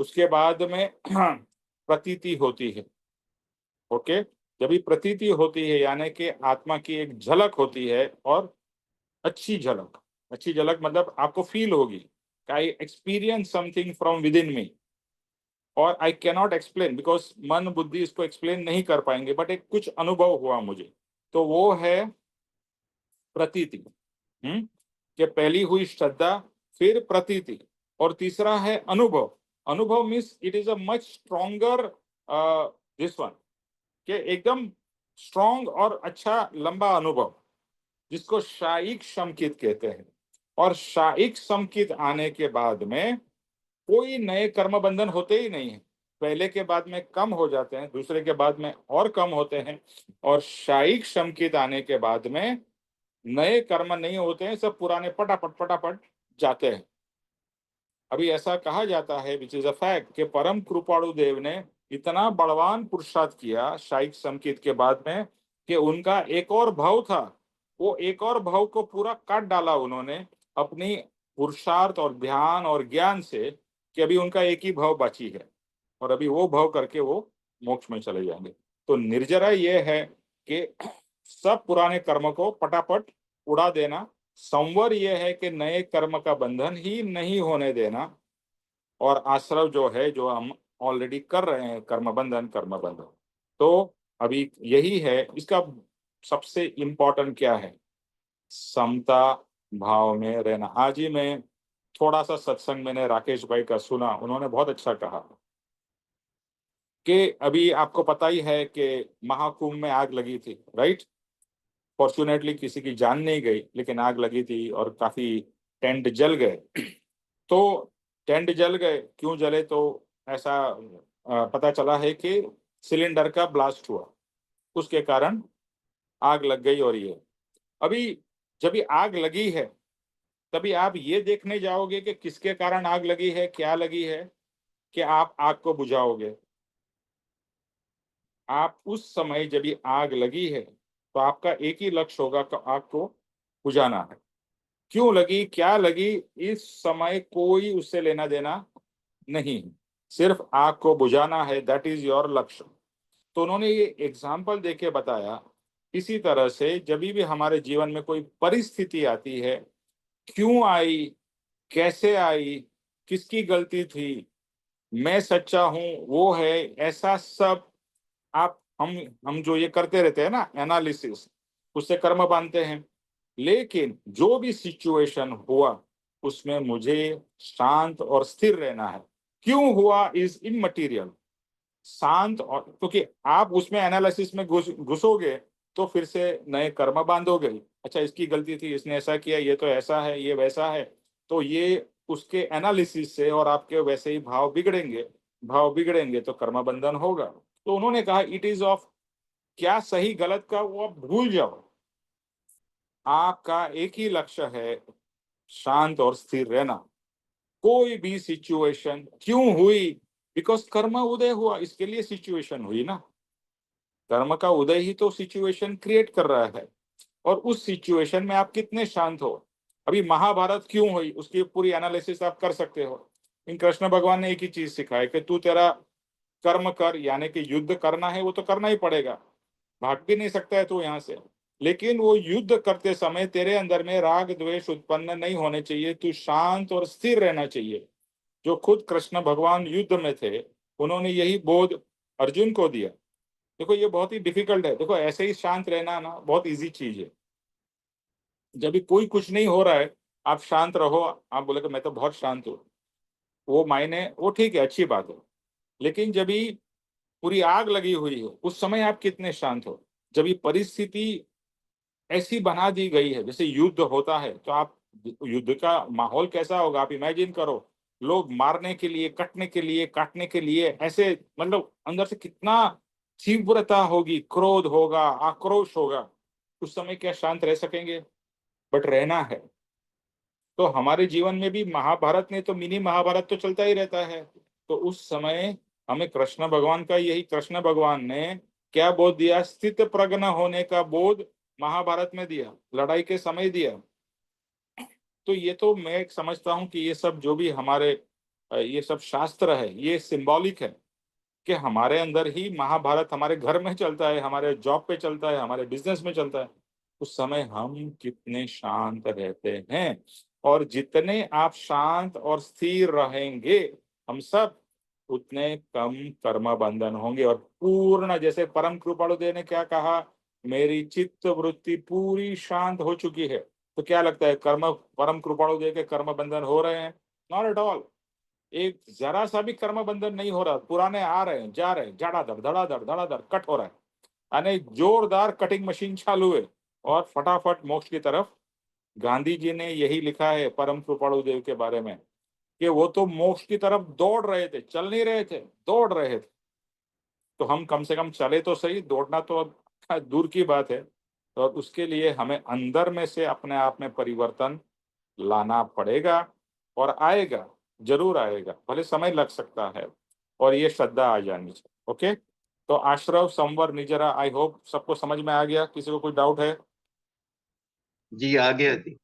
उसके बाद में प्रतीति होती है। ओके, जब भी प्रतीति होती है यानी कि आत्मा की एक झलक होती है, और अच्छी झलक, अच्छी झलक मतलब आपको फील होगी I experience something from within me, और आई कैनॉट एक्सप्लेन बिकॉज मन बुद्धि इसको एक्सप्लेन नहीं कर पाएंगे, बट एक कुछ अनुभव हुआ मुझे, तो वो है प्रतीति। कि पहली हुई श्रद्धा, फिर प्रतीति, और तीसरा है अनुभव। अनुभव means it is a much stronger this one, कि एकदम स्ट्रॉन्ग और अच्छा लंबा अनुभव, जिसको शाइक संकित कहते हैं। और शाइक संकित आने के बाद में कोई नए कर्म बंधन होते ही नहीं है। पहले के बाद में कम हो जाते हैं, दूसरे के बाद में और कम होते हैं, और शाइक संकित आने के बाद में नए कर्म नहीं होते हैं, सब पुराने पटापट पटापट जाते हैं। अभी ऐसा कहा जाता है, विच इज अ फैक्ट, कि परम कृपाणु देव ने इतना बलवान पुरुषार्थ किया शाइक संकेत के बाद में कि उनका एक और भाव था, वो एक और भाव को पूरा काट डाला उन्होंने अपनी पुरुषार्थ और ध्यान और ज्ञान से, कि अभी उनका एक ही भाव बची है, और अभी वो भाव करके वो मोक्ष में चले जाएंगे। तो निर्जरा ये है कि सब पुराने कर्म को पटापट उड़ा देना। संवर यह है कि नए कर्म का बंधन ही नहीं होने देना, और आश्रव जो है, जो हम ऑलरेडी कर रहे हैं, कर्म बंधन। तो अभी यही है, इसका सबसे इम्पोर्टेंट क्या है, समता भाव में रहना। आज ही मैं थोड़ा सा सत्संग मैंने राकेश भाई का सुना, उन्होंने बहुत अच्छा कहा कि अभी आपको पता ही है कि महाकुंभ में आग लगी थी, राइट। फॉर्चुनेटली किसी की जान नहीं गई, लेकिन आग लगी थी और काफी टेंट जल गए। तो टेंट जल गए, क्यों जले, तो ऐसा पता चला है कि सिलेंडर का ब्लास्ट हुआ, उसके कारण आग लग गई। और ये अभी जब ये आग लगी है, तभी आप ये देखने जाओगे कि किसके कारण आग लगी है, क्या लगी है, कि आप आग को बुझाओगे। आप उस समय जब ये आग लगी है, तो आपका एक ही लक्ष्य होगा कि आग को बुझाना है। क्यों लगी, क्या लगी, इस समय कोई उससे लेना देना नहीं, सिर्फ आग को बुझाना है, दैट इज योर लक्ष्य। तो उन्होंने ये एग्जाम्पल देके बताया। इसी तरह से जब भी हमारे जीवन में कोई परिस्थिति आती है, क्यों आई, कैसे आई, किसकी गलती थी, मैं सच्चा हूं, वो है, ऐसा सब आप हम जो ये करते रहते हैं ना एनालिसिस, उससे कर्म बांधते हैं। लेकिन जो भी सिचुएशन हुआ, उसमें मुझे शांत और स्थिर रहना है। क्यों हुआ इज इमटेरियल, शांत, और क्योंकि आप उसमें एनालिसिस में घुसोगे तो फिर से नए कर्म बांधोगे। अच्छा, इसकी गलती थी, इसने ऐसा किया, ये तो ऐसा है, ये वैसा है, तो ये उसके एनालिसिस से और आपके वैसे ही भाव बिगड़ेंगे तो कर्म बंधन होगा। तो उन्होंने कहा इट इज ऑफ, क्या सही गलत का वो आप भूल जाओ, आपका एक ही लक्ष्य है, शांत और स्थिर रहना। कोई भी सिचुएशन क्यों हुई, बिकॉज कर्म उदय हुआ, इसके लिए सिचुएशन हुई ना। कर्म का उदय ही तो सिचुएशन क्रिएट कर रहा है, और उस सिचुएशन में आप कितने शांत हो। अभी महाभारत क्यों हुई, उसकी पूरी एनालिसिस आप कर सकते हो। इन कृष्ण भगवान ने एक ही चीज सिखाया कि तू तेरा कर्म कर, यानी कि युद्ध करना है वो तो करना ही पड़ेगा, भाग भी नहीं सकता है तू यहाँ से। लेकिन वो युद्ध करते समय तेरे अंदर में राग द्वेष उत्पन्न नहीं होने चाहिए, तू शांत और स्थिर रहना चाहिए। जो खुद कृष्ण भगवान युद्ध में थे, उन्होंने यही बोध अर्जुन को दिया। देखो ये बहुत ही डिफिकल्ट है, देखो ऐसे ही शांत रहना ना बहुत इजी चीज है। जब भी कोई कुछ नहीं हो रहा है, आप शांत रहो, आप बोले कि मैं तो बहुत शांत हूँ, वो मायने, वो ठीक है, अच्छी बात है। लेकिन जब ही पूरी आग लगी हुई है उस समय आप कितने शांत हो? जब ये परिस्थिति ऐसी बना दी गई है, जैसे युद्ध होता है, तो आप युद्ध का माहौल कैसा होगा आप इमेजिन करो। लोग मारने के लिए, कटने के लिए, काटने के लिए, ऐसे मतलब अंदर से कितना तीव्रता होगी, क्रोध होगा, आक्रोश होगा। उस समय क्या शांत रह सकेंगे? बट रहना है। तो हमारे जीवन में भी महाभारत ने तो, मिनी महाभारत तो चलता ही रहता है। तो उस समय हमें कृष्ण भगवान का, यही कृष्ण भगवान ने क्या बोध दिया? स्थित प्रज्ञ होने का बोध महाभारत में दिया, लड़ाई के समय दिया। तो ये तो मैं एक समझता हूँ कि ये सब जो भी हमारे ये सब शास्त्र है, ये सिंबॉलिक है कि हमारे अंदर ही महाभारत हमारे घर में चलता है, हमारे जॉब पे चलता है, हमारे बिजनेस में चलता है। उस समय हम कितने शांत रहते हैं। और जितने आप शांत और स्थिर रहेंगे, हम सब उतने कम कर्म बंधन होंगे। और पूर्ण, जैसे परम कृपालु देव ने क्या कहा, मेरी चित्त वृत्ति पूरी शांत हो चुकी है। तो क्या लगता है, कर्म, परम कृपालु देव के कर्म बंधन हो रहे हैं? Not at all. एक जरा सा भी कर्म बंधन नहीं हो रहा। पुराने आ रहे हैं, जा रहे हैं, धड़ाधड़ धड़ाधड़ कट हो रहा है, यानी जोरदार कटिंग मशीन चालू है और फटाफट मोक्ष की तरफ। गांधी जी ने यही लिखा है परम कृपालु देव के बारे में कि वो तो मोक्ष की तरफ दौड़ रहे थे, चल नहीं रहे थे, दौड़ रहे थे। तो हम कम से कम चले तो सही, दौड़ना तो अब दूर की बात है। तो उसके लिए हमें अंदर में से अपने आप में परिवर्तन लाना पड़ेगा, और आएगा, जरूर आएगा, भले समय लग सकता है। और ये श्रद्धा आ जानी चाहिए। ओके, तो आश्रव, संवर, निजरा, आई होप सबको समझ में आ गया। किसी को कोई डाउट है? जी आ गया जी।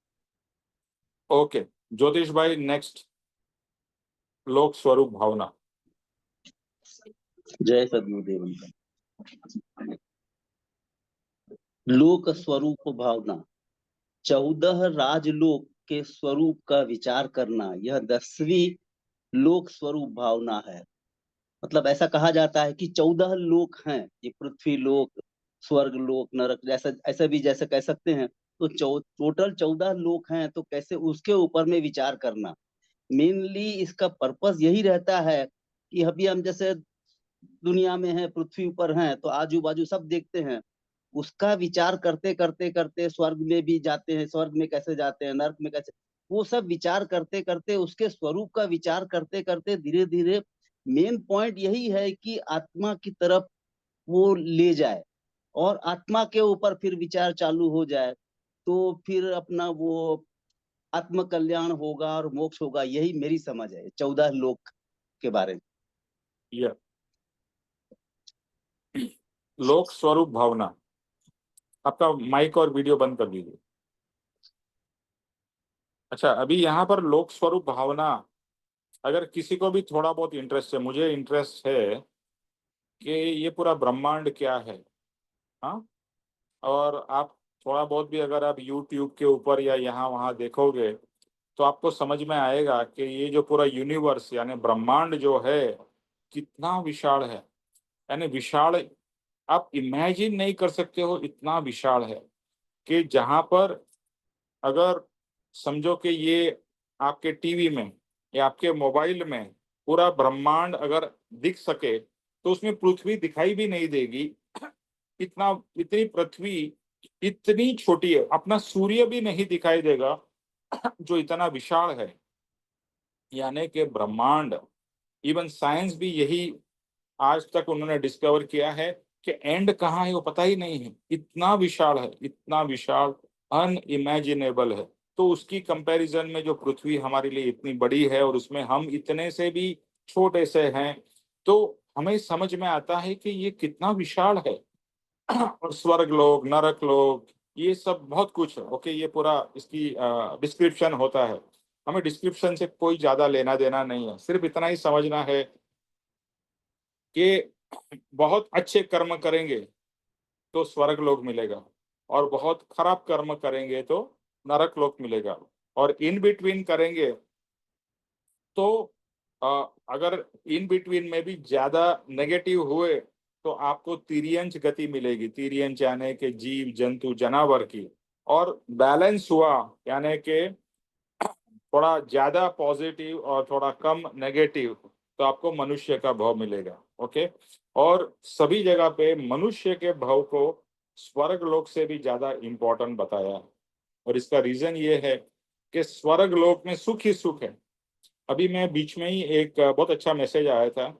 ओके, ज्योतिष भाई नेक्स्ट, लोक स्वरूप भावना। जय सदगुरुदेव। लोक स्वरूप भावना, 14 राजलोक के स्वरूप का विचार करना, यह 10वीं लोक स्वरूप भावना है। मतलब ऐसा कहा जाता है कि 14 लोक हैं, ये पृथ्वी लोक, स्वर्ग लोक, नरक, जैसा ऐसा भी जैसे कह सकते हैं। तो टोटल 14 लोक हैं, तो कैसे उसके ऊपर में विचार करना। मेनली इसका पर्पस यही रहता है कि अभी हम जैसे दुनिया में हैं, पृथ्वी पर हैं, तो आजू बाजू सब देखते हैं। उसका विचार करते करते करते स्वर्ग में भी जाते हैं, स्वर्ग में कैसे जाते हैं, नर्क में कैसे, वो सब विचार करते करते, उसके स्वरूप का विचार करते करते धीरे धीरे मेन पॉइंट यही है कि आत्मा की तरफ वो ले जाए, और आत्मा के ऊपर फिर विचार चालू हो जाए, तो फिर अपना वो आत्म कल्याण होगा और मोक्ष होगा। यही मेरी समझ है 14 लोक के बारे में। ये लोक स्वरूप भावना। आपका माइक और वीडियो बंद कर दीजिए। अच्छा, अभी यहाँ पर लोक स्वरूप भावना, अगर किसी को भी थोड़ा बहुत इंटरेस्ट है, मुझे इंटरेस्ट है कि ये पूरा ब्रह्मांड क्या है, हाँ, और आप थोड़ा बहुत भी अगर आप YouTube के ऊपर या यहाँ वहाँ देखोगे, तो आपको समझ में आएगा कि ये जो पूरा यूनिवर्स यानी ब्रह्मांड जो है, कितना विशाल है। यानी विशाल, आप इमेजिन नहीं कर सकते हो, इतना विशाल है कि जहाँ पर अगर समझो कि ये आपके टीवी में या आपके मोबाइल में पूरा ब्रह्मांड अगर दिख सके, तो उसमें पृथ्वी दिखाई भी नहीं देगी। इतना, इतनी पृथ्वी इतनी छोटी है, अपना सूर्य भी नहीं दिखाई देगा, जो इतना विशाल है। यानी कि ब्रह्मांड, इवन साइंस भी यही आज तक उन्होंने डिस्कवर किया है कि एंड कहाँ है वो पता ही नहीं है। इतना विशाल है, इतना विशाल, अनइमेजिनेबल है। तो उसकी कंपैरिजन में जो पृथ्वी हमारे लिए इतनी बड़ी है और उसमें हम इतने से भी छोटे से हैं, तो हमें समझ में आता है कि ये कितना विशाल है। और स्वर्ग लोक, नरक लोक, ये सब बहुत कुछ है। ओके, ये पूरा इसकी डिस्क्रिप्शन होता है। हमें डिस्क्रिप्शन से कोई ज्यादा लेना देना नहीं है, सिर्फ इतना ही समझना है कि बहुत अच्छे कर्म करेंगे तो स्वर्ग लोक मिलेगा, और बहुत खराब कर्म करेंगे तो नरक लोक मिलेगा। और इन बिटवीन करेंगे तो अगर इन बिटवीन में भी ज्यादा नेगेटिव हुए तो आपको तिर्यंच गति मिलेगी। तिर्यंच यानी कि जीव जंतु जानवर की। और बैलेंस हुआ यानी कि थोड़ा ज्यादा पॉजिटिव और थोड़ा कम नेगेटिव, तो आपको मनुष्य का भाव मिलेगा। ओके, और सभी जगह पे मनुष्य के भाव को स्वर्ग लोक से भी ज्यादा इंपॉर्टेंट बताया है। और इसका रीजन ये है कि स्वर्ग लोक में सुख ही सुख है। अभी मैं बीच में ही एक बहुत अच्छा मैसेज आया था,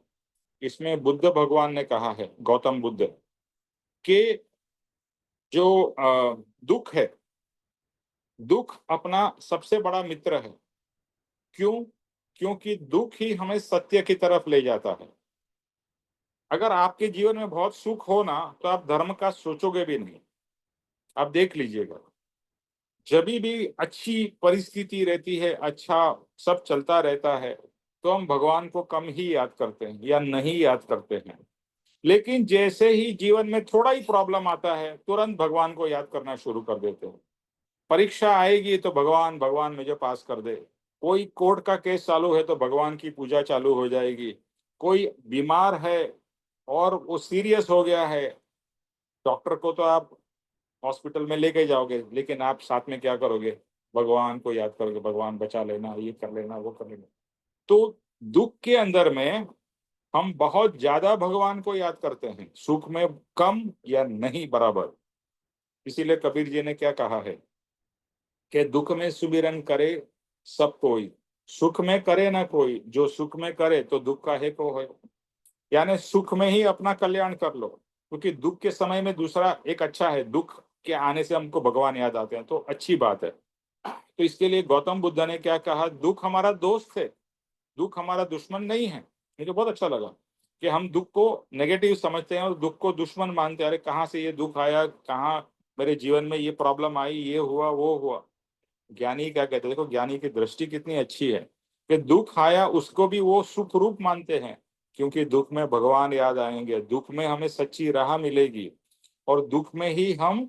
इसमें बुद्ध भगवान ने कहा है, गौतम बुद्ध, कि जो दुख है, दुख अपना सबसे बड़ा मित्र है। क्यों? क्योंकि दुख ही हमें सत्य की तरफ ले जाता है। अगर आपके जीवन में बहुत सुख हो ना, तो आप धर्म का सोचोगे भी नहीं। आप देख लीजिएगा, जब भी अच्छी परिस्थिति रहती है, अच्छा सब चलता रहता है, तो हम भगवान को कम ही याद करते हैं या नहीं याद करते हैं। लेकिन जैसे ही जीवन में थोड़ा ही प्रॉब्लम आता है, तुरंत भगवान को याद करना शुरू कर देते हैं। परीक्षा आएगी तो भगवान भगवान मुझे पास कर दे। कोई कोर्ट का केस चालू है तो भगवान की पूजा चालू हो जाएगी। कोई बीमार है और वो सीरियस हो गया है, डॉक्टर को तो आप हॉस्पिटल में लेके जाओगे, लेकिन आप साथ में क्या करोगे? भगवान को याद करोगे, भगवान बचा लेना, ये कर लेना, वो कर लेना। तो दुख के अंदर में हम बहुत ज्यादा भगवान को याद करते हैं, सुख में कम या नहीं बराबर। इसीलिए कबीर जी ने क्या कहा है कि दुख में सुमिरन करे सब कोई, सुख में करे ना कोई, जो सुख में करे तो दुख का है को है। यानी सुख में ही अपना कल्याण कर लो, क्योंकि दुख के समय में दूसरा एक अच्छा है, दुख के आने से हमको भगवान याद आते हैं, तो अच्छी बात है। तो इसके लिए गौतम बुद्ध ने क्या कहा, दुख हमारा दोस्त है, दुख हमारा दुश्मन नहीं है। मुझे बहुत अच्छा लगा कि हम दुख को नेगेटिव समझते हैं और दुख को दुश्मन मानते हैं। अरे कहाँ से ये दुख आया, कहाँ मेरे जीवन में ये प्रॉब्लम आई, ये हुआ वो हुआ। ज्ञानी क्या कहते हैं, देखो ज्ञानी की दृष्टि कितनी अच्छी है कि दुख आया उसको भी वो सुख रूप मानते हैं, क्योंकि दुख में भगवान याद आएंगे, दुख में हमें सच्ची राह मिलेगी, और दुख में ही हम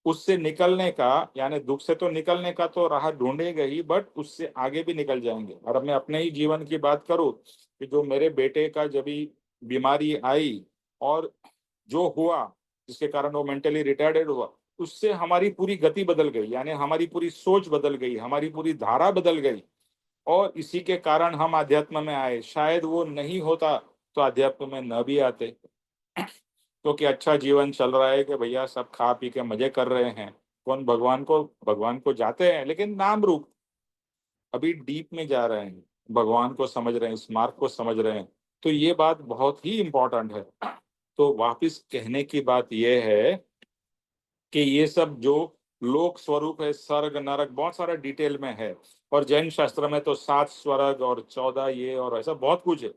उससे निकलने का, यानी दुख से तो निकलने का तो राह ढूंढेंगे ही, बट उससे आगे भी निकल जाएंगे। और अब मैं अपने ही जीवन की बात करूं कि जो मेरे बेटे का जब बीमारी आई और जो हुआ, जिसके कारण वो मेंटली रिटायर्ड हुआ, उससे हमारी पूरी गति बदल गई, यानी हमारी पूरी सोच बदल गई, हमारी पूरी धारा बदल गई, और इसी के कारण हम अध्यात्म में आए। शायद वो नहीं होता तो अध्यात्म में न भी आते। क्योंकि अच्छा जीवन चल रहा है कि भैया सब खा पी के मजे कर रहे हैं, कौन भगवान को जाते हैं लेकिन नाम रूप। अभी डीप में जा रहे हैं, भगवान को समझ रहे हैं, इस मार्ग को समझ रहे हैं, तो ये बात बहुत ही इंपॉर्टेंट है। तो वापिस कहने की बात यह है कि ये सब जो लोक स्वरूप है, स्वर्ग नरक, बहुत सारा डिटेल में है। और जैन शास्त्र में तो 7 स्वर्ग और 14 ये और ऐसा बहुत कुछ है।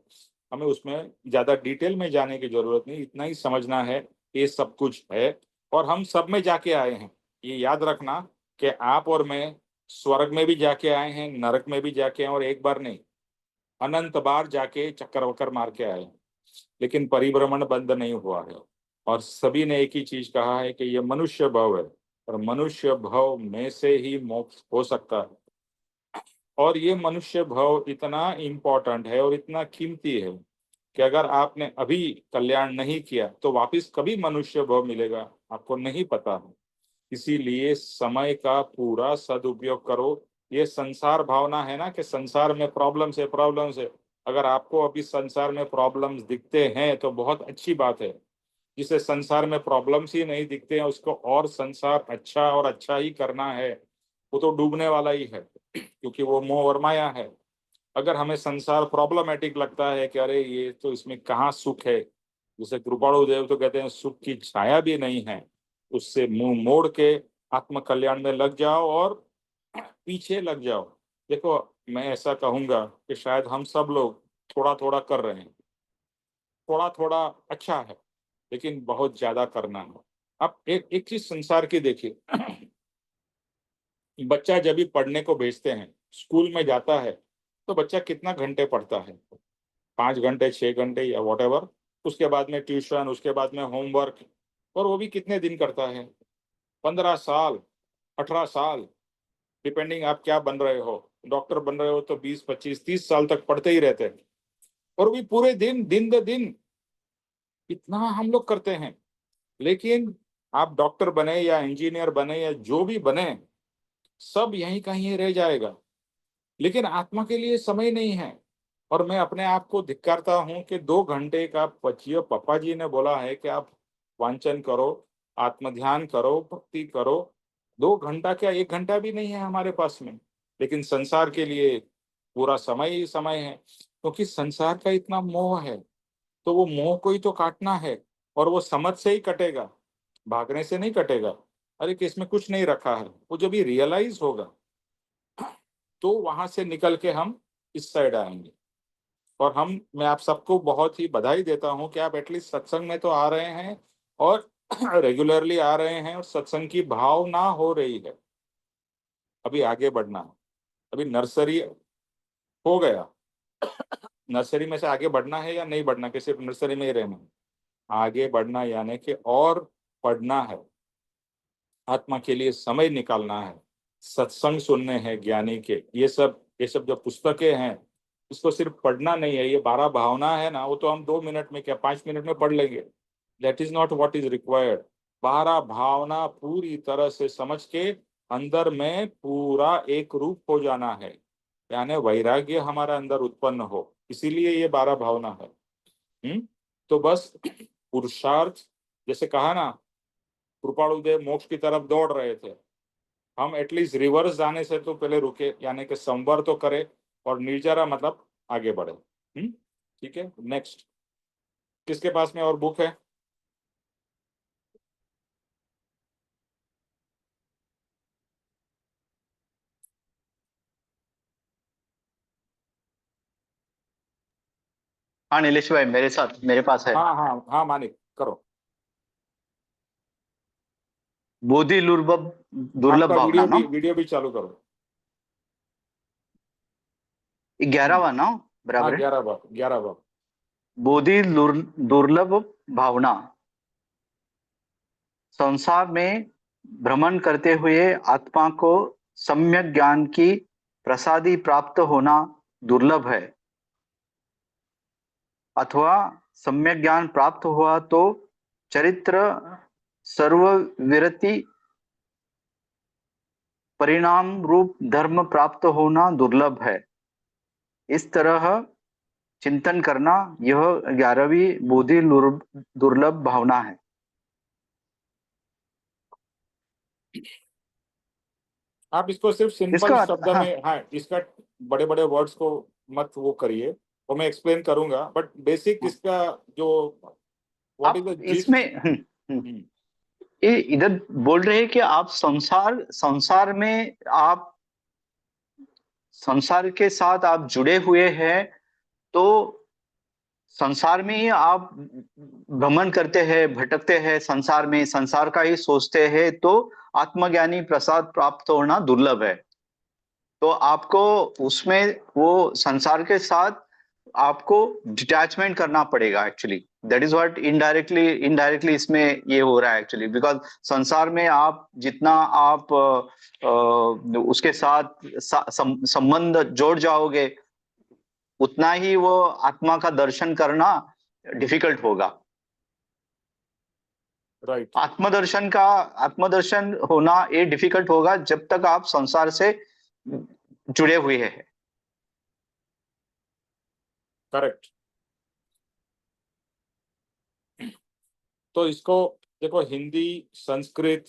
हमें उसमें ज्यादा डिटेल में जाने की जरूरत नहीं, इतना ही समझना है ये सब कुछ है, और हम सब में जाके आए हैं। ये याद रखना कि आप और मैं स्वर्ग में भी जाके आए हैं, नरक में भी जाके आए, और एक बार नहीं, अनंत बार जाके चक्कर वक्कर मार के आए हैं, लेकिन परिभ्रमण बंद नहीं हुआ है। और सभी ने एक ही चीज कहा है कि ये मनुष्य भव है, और मनुष्य भव में से ही मोक्ष हो सकता है। और ये मनुष्य भव इतना इम्पोर्टेंट है और इतना कीमती है कि अगर आपने अभी कल्याण नहीं किया तो वापिस कभी मनुष्य भव मिलेगा आपको नहीं पता है। इसीलिए समय का पूरा सदुपयोग करो। ये संसार भावना है ना कि संसार में प्रॉब्लम्स है। अगर आपको अभी संसार में प्रॉब्लम्स दिखते हैं तो बहुत अच्छी बात है। जिसे संसार में प्रॉब्लम्स ही नहीं दिखते हैं, उसको और संसार अच्छा और अच्छा ही करना है, वो तो डूबने वाला ही है, क्योंकि वो मोह और माया है। अगर हमें संसार प्रॉब्लमेटिक लगता है कि अरे ये तो इसमें कहाँ सुख है, जैसे कृपाणु देव तो कहते हैं सुख की छाया भी नहीं है, उससे मुंह मोड़ के आत्म कल्याण में लग जाओ और पीछे लग जाओ। देखो मैं ऐसा कहूंगा कि शायद हम सब लोग थोड़ा थोड़ा कर रहे हैं, थोड़ा थोड़ा अच्छा है, लेकिन बहुत ज्यादा करना है। अब एक एक चीज संसार की देखिए, बच्चा जब भी पढ़ने को भेजते हैं, स्कूल में जाता है, तो बच्चा कितना घंटे पढ़ता है? 5 घंटे, 6 घंटे या वॉटेवर। उसके बाद में ट्यूशन, उसके बाद में होमवर्क, और वो भी कितने दिन करता है? 15 साल, 18 साल, डिपेंडिंग आप क्या बन रहे हो। डॉक्टर बन रहे हो तो 20, 25, 30 साल तक पढ़ते ही रहते हैं, और भी पूरे दिन दिन द दिन इतना हम लोग करते हैं। लेकिन आप डॉक्टर बने या इंजीनियर बने या जो भी बने, सब यहीं कहीं रह जाएगा। लेकिन आत्मा के लिए समय नहीं है। और मैं अपने आप को धिक्कारता हूं कि 2 घंटे का पचिए पापा जी ने बोला है कि आप वांचन करो, आत्म ध्यान करो, भक्ति करो। 2 घंटा क्या, 1 घंटा भी नहीं है हमारे पास में। लेकिन संसार के लिए पूरा समय ही समय है, क्योंकि संसार का इतना मोह है। तो वो मोह को ही तो काटना है, और वो समझ से ही कटेगा, भागने से नहीं कटेगा। अरे कि इसमें कुछ नहीं रखा है, वो जब भी रियलाइज होगा तो वहां से निकल के हम इस साइड आएंगे। और मैं आप सबको बहुत ही बधाई देता हूं कि आप एटलीस्ट सत्संग में तो आ रहे हैं, और रेगुलरली आ रहे हैं, और सत्संग की भावना हो रही है। अभी आगे बढ़ना है। अभी नर्सरी हो गया, नर्सरी में से आगे बढ़ना है या नहीं बढ़ना, कि सिर्फ नर्सरी में ही रहना है? आगे बढ़ना यानी कि और पढ़ना है, आत्मा के लिए समय निकालना है, सत्संग सुनने हैं ज्ञानी के। ये सब जो पुस्तकें हैं, इसको सिर्फ पढ़ना नहीं है। ये 12 भावना है ना, वो तो हम 2 मिनट में क्या 5 मिनट में पढ़ लेंगे। That is not what is required. 12 भावना पूरी तरह से समझ के अंदर में पूरा एक रूप हो जाना है, यानी वैराग्य हमारा अंदर उत्पन्न हो। इसीलिए ये 12 भावना है। तो बस पुरुषार्थ, जैसे कहा ना, कृपाणु देव मोक्ष की तरफ दौड़ रहे थे, हम एटलीस्ट रिवर्स जाने से तो पहले रुके, यानी कि संवर तो करे, और निर्जरा मतलब आगे बढ़े। ठीक है, नेक्स्ट। किसके पास में और बुक है? हाँ नीलेश भाई, मेरे साथ मेरे पास है। हाँ हाँ हाँ, मानिक करो। बोधि दुर्लभ आपका भावना ना, वीडियो भी चालू करो। 11वां ना, हाँ, बराबर है। 11 बार। बोधि दुर्लभ भावना। संसार में भ्रमण करते हुए आत्मा को सम्यक ज्ञान की प्रसादी प्राप्त होना दुर्लभ है, अथवा सम्यक ज्ञान प्राप्त हुआ तो चरित्र सर्वविरति परिणाम रूप धर्म प्राप्त होना दुर्लभ है। इस तरह चिंतन करना, यह 11वीं बोधि दुर्लभ भावना है। आप इसको सिर्फ सिंपल इसका शब्द हाँ, में, हाँ, इसका बड़े बड़े वर्ड्स को मत वो करिए, वो मैं एक्सप्लेन करूंगा, बट बेसिक इसका जो व्हाट इज आप द जिस्ट। इसमें इधर बोल रहे हैं कि आप संसार में आप संसार के साथ आप जुड़े हुए हैं, तो संसार में ही आप भ्रमण करते हैं, भटकते हैं संसार में, संसार का ही सोचते हैं, तो आत्मज्ञानी प्रसाद प्राप्त होना दुर्लभ है। तो आपको उसमें वो संसार के साथ आपको डिटैचमेंट करना पड़ेगा actually. That is what indirectly इसमें ये हो रहा है एक्चुअली, बिकॉज संसार में आप जितना आप उसके साथ संबंध जोड़ जाओगे, उतना ही वो आत्मा का दर्शन करना डिफिकल्ट होगा। राइट। आत्मदर्शन होना ये डिफिकल्ट होगा जब तक आप संसार से जुड़े हुए हैं। करेक्ट। तो इसको देखो, हिंदी, संस्कृत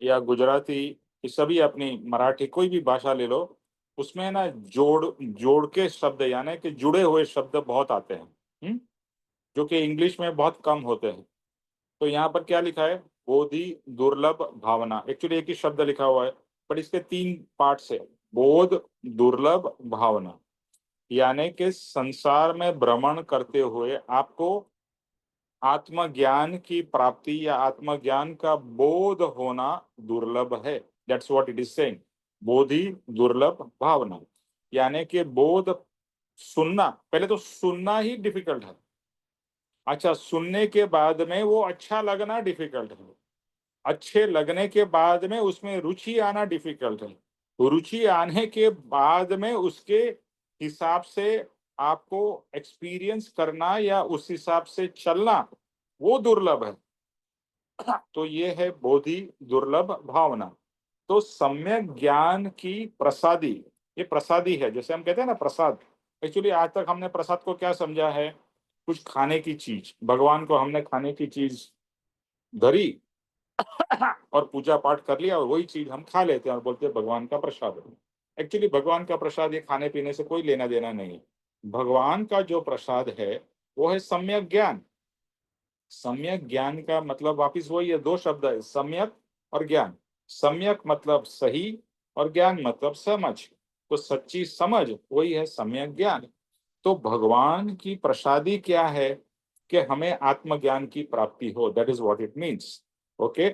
या गुजराती, ये सभी अपनी मराठी, कोई भी भाषा ले लो, उसमें ना जोड़ जोड़ के शब्द, यानी कि जुड़े हुए शब्द बहुत आते हैं, जो कि इंग्लिश में बहुत कम होते हैं। तो यहाँ पर क्या लिखा है? बोधि दुर्लभ भावना। एक्चुअली एक ही शब्द लिखा हुआ है, पर इसके 3 पार्ट्स है। बोध दुर्लभ भावना, यानी कि संसार में भ्रमण करते हुए आपको आत्मज्ञान की प्राप्ति या आत्मज्ञान का बोध होना दुर्लभ है। That's what it is saying. बोधि दुर्लभ भावना, यानी कि बोध, सुनना, पहले तो सुनना ही डिफिकल्ट है। अच्छा, सुनने के बाद में वो अच्छा लगना डिफिकल्ट है। अच्छे लगने के बाद में उसमें रुचि आना डिफिकल्ट है। रुचि आने के बाद में उसके हिसाब से आपको एक्सपीरियंस करना या उस हिसाब से चलना, वो दुर्लभ है। तो ये है बोधि दुर्लभ भावना। तो सम्यक ज्ञान की प्रसादी, ये प्रसादी है, जैसे हम कहते हैं ना प्रसाद। एक्चुअली आज तक हमने प्रसाद को क्या समझा है, कुछ खाने की चीज, भगवान को हमने खाने की चीज धरी और पूजा पाठ कर लिया और वही चीज हम खा लेते हैं और बोलते हैं भगवान का प्रसाद है। एक्चुअली भगवान का प्रसाद ये खाने पीने से कोई लेना देना नहीं। भगवान का जो प्रसाद है वो है सम्यक ज्ञान। सम्यक ज्ञान का मतलब वापिस वही है, दो शब्द है, सम्यक और ज्ञान। सम्यक मतलब सही और ज्ञान मतलब समझ। तो सच्ची समझ वही है सम्यक ज्ञान। तो भगवान की प्रसादी क्या है कि हमें आत्मज्ञान की प्राप्ति हो, that is what it means. Okay,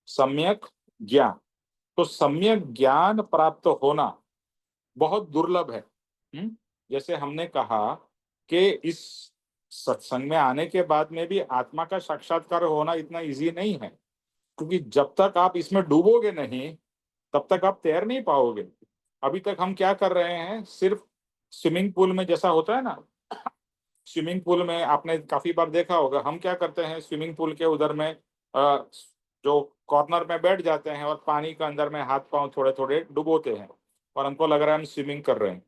सम्यक ज्ञान। तो सम्यक ज्ञान प्राप्त होना बहुत दुर्लभ है। जैसे हमने कहा कि इस सत्संग में आने के बाद में भी आत्मा का साक्षात्कार होना इतना इजी नहीं है, क्योंकि जब तक आप इसमें डूबोगे नहीं तब तक आप तैर नहीं पाओगे। अभी तक हम क्या कर रहे हैं, सिर्फ स्विमिंग पूल में जैसा होता है ना, स्विमिंग पूल में आपने काफी बार देखा होगा, हम क्या करते हैं स्विमिंग पूल के उधर में जो कॉर्नर में बैठ जाते हैं और पानी के अंदर में हाथ पांव थोड़े थोड़े डुबोते हैं और हमको लग रहा है हम स्विमिंग कर रहे हैं।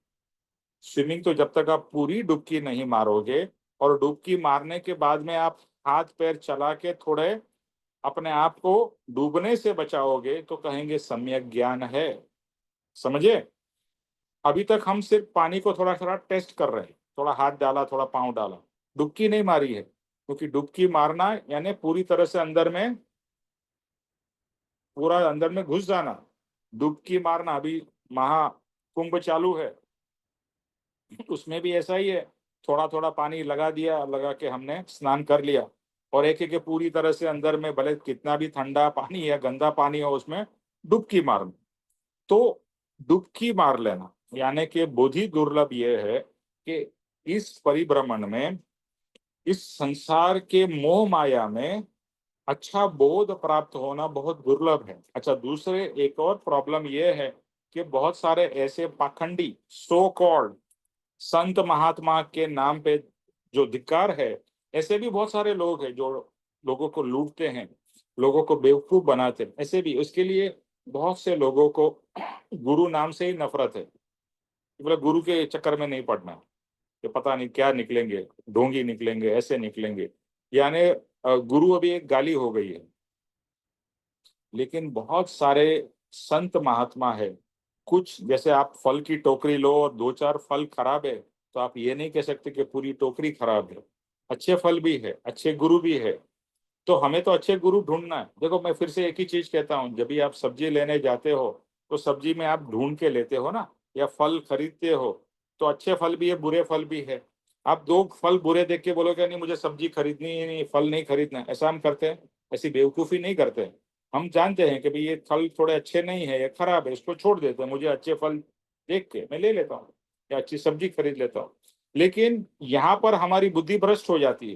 स्विमिंग तो जब तक आप पूरी डुबकी नहीं मारोगे और डुबकी मारने के बाद में आप हाथ पैर चला के थोड़े अपने आप को डूबने से बचाओगे तो कहेंगे सम्यक ज्ञान है। समझे? अभी तक हम सिर्फ पानी को थोड़ा थोड़ा टेस्ट कर रहे हैं, थोड़ा हाथ डाला थोड़ा पांव डाला, डुबकी नहीं मारी है। क्योंकि डुबकी मारना यानी पूरी तरह से अंदर में, पूरा अंदर में घुस जाना। डुबकी मारना, अभी महाकुंभ चालू है, उसमें भी ऐसा ही है, थोड़ा थोड़ा पानी लगा दिया, लगा के हमने स्नान कर लिया और एक एक पूरी तरह से अंदर में भले कितना भी ठंडा पानी या गंदा पानी हो उसमें डुबकी मारना। तो डुबकी मार लेना यानी कि बुद्धि दुर्लभ ये है कि इस परिभ्रमण में, इस संसार के मोह माया में अच्छा बोध प्राप्त होना बहुत दुर्लभ है। अच्छा, दूसरे एक और प्रॉब्लम ये है कि बहुत सारे ऐसे पाखंडी सो कॉल्ड संत महात्मा के नाम पे जो धिक्कार है, ऐसे भी बहुत सारे लोग हैं जो लोगों को लूटते हैं, लोगों को बेवकूफ बनाते हैं। ऐसे भी उसके लिए बहुत से लोगों को गुरु नाम से ही नफरत है, बोले गुरु के चक्कर में नहीं पड़ना, कि पता नहीं क्या निकलेंगे, ढोंगी निकलेंगे, ऐसे निकलेंगे। यानी गुरु अभी एक गाली हो गई है। लेकिन बहुत सारे संत महात्मा है, कुछ जैसे आप फल की टोकरी लो और दो चार फल खराब है तो आप ये नहीं कह सकते कि पूरी टोकरी खराब है। अच्छे फल भी है, अच्छे गुरु भी है। तो हमें तो अच्छे गुरु ढूंढना है। देखो, मैं फिर से एक ही चीज कहता हूँ, जब भी आप सब्जी लेने जाते हो तो सब्जी में आप ढूंढ के लेते हो ना, या फल खरीदते हो तो अच्छे फल भी है, बुरे फल भी है। आप दो फल बुरे देख के बोलोगे नहीं मुझे सब्जी खरीदनी ही नहीं, फल नहीं खरीदना, ऐसा हम करते हैं? ऐसी बेवकूफी नहीं करते हैं। हम जानते हैं कि भाई ये फल थोड़े अच्छे नहीं है, ये खराब है, इसको छोड़ देते हैं, मुझे अच्छे फल देख के मैं ले लेता हूँ या अच्छी सब्जी खरीद लेता हूँ। लेकिन यहाँ पर हमारी बुद्धि भ्रष्ट हो जाती है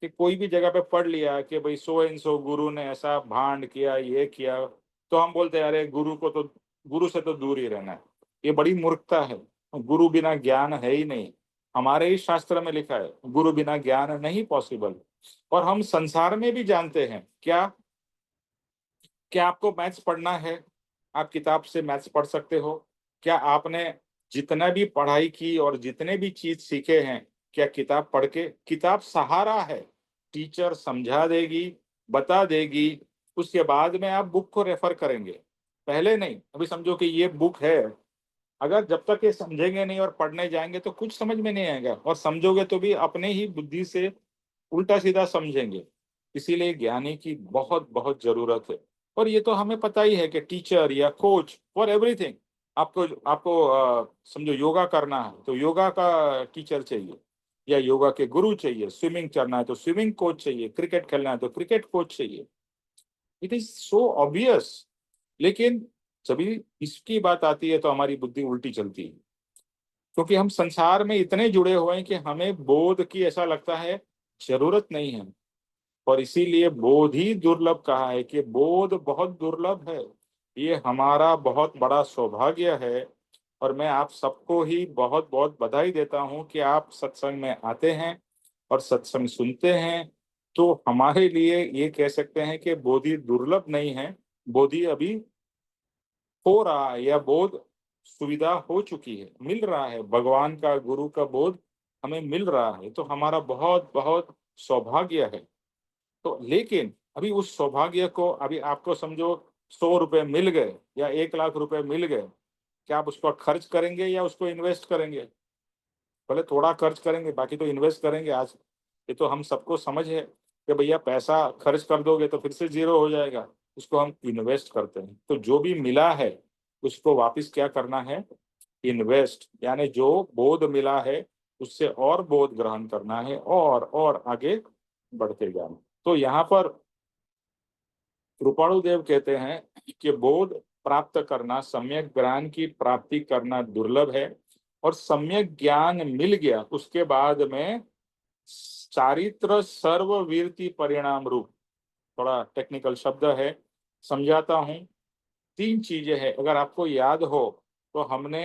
कि कोई भी जगह पे पढ़ लिया कि भाई सो एंड सो गुरु ने ऐसा भांड किया, ये किया, तो हम बोलते हैं अरे गुरु से तो दूर ही रहना है। ये बड़ी मूर्खता है। गुरु बिना ज्ञान है ही नहीं। हमारे ही शास्त्र में लिखा है गुरु बिना ज्ञान नहीं पॉसिबल। और हम संसार में भी जानते हैं क्या आपको मैथ्स पढ़ना है, आप किताब से मैथ्स पढ़ सकते हो? क्या आपने जितना भी पढ़ाई की और जितने भी चीज सीखे हैं, क्या किताब पढ़ के? किताब सहारा है, टीचर समझा देगी, बता देगी, उसके बाद में आप बुक को रेफर करेंगे, पहले नहीं। अभी समझो कि ये बुक है, अगर जब तक ये समझेंगे नहीं और पढ़ने जाएंगे तो कुछ समझ में नहीं आएगा, और समझोगे तो भी अपने ही बुद्धि से उल्टा सीधा समझेंगे। इसीलिए ज्ञानी की बहुत बहुत जरूरत है। और ये तो हमें पता ही है कि टीचर या कोच फॉर एवरीथिंग, आपको आपको समझो योगा करना है तो योगा का टीचर चाहिए, या योगा के गुरु चाहिए, स्विमिंग करना है तो स्विमिंग कोच चाहिए, क्रिकेट खेलना है तो क्रिकेट कोच चाहिए। It is so obvious. लेकिन जब इसकी बात आती है तो हमारी बुद्धि उल्टी चलती है, क्योंकि हम संसार में इतने जुड़े हुए हैं कि हमें बोध की ऐसा लगता है जरूरत नहीं है। और इसीलिए बोध ही दुर्लभ कहा है कि बोध बहुत दुर्लभ है। ये हमारा बहुत बड़ा सौभाग्य है। और मैं आप सबको ही बहुत बहुत बधाई देता हूं कि आप सत्संग में आते हैं और सत्संग सुनते हैं। तो हमारे लिए ये कह सकते हैं कि बोधि दुर्लभ नहीं है, बोधि अभी हो रहा है, या बोध सुविधा हो चुकी है, मिल रहा है, भगवान का, गुरु का बोध हमें मिल रहा है, तो हमारा बहुत बहुत सौभाग्य है। तो लेकिन अभी उस सौभाग्य को, अभी आपको समझो 100 रुपए मिल गए या 1 लाख रुपए मिल गए, क्या आप उसको खर्च करेंगे या उसको इन्वेस्ट करेंगे? भले थोड़ा खर्च करेंगे, बाकी तो इन्वेस्ट करेंगे। आज ये तो हम सबको समझ है कि भैया पैसा खर्च कर दोगे तो फिर से जीरो हो जाएगा, उसको हम इन्वेस्ट करते हैं। तो जो भी मिला है उसको वापस क्या करना है? इन्वेस्ट, यानी जो बोध मिला है उससे और बोध ग्रहण करना है और आगे बढ़ते जाना। तो यहाँ पर कृपाणु देव कहते हैं कि बोध प्राप्त करना, सम्यक ज्ञान की प्राप्ति करना दुर्लभ है, और सम्यक ज्ञान मिल गया उसके बाद में चारित्र सर्ववीरति परिणाम रूप, थोड़ा टेक्निकल शब्द है, समझाता हूं। 3 चीजें हैं, अगर आपको याद हो तो हमने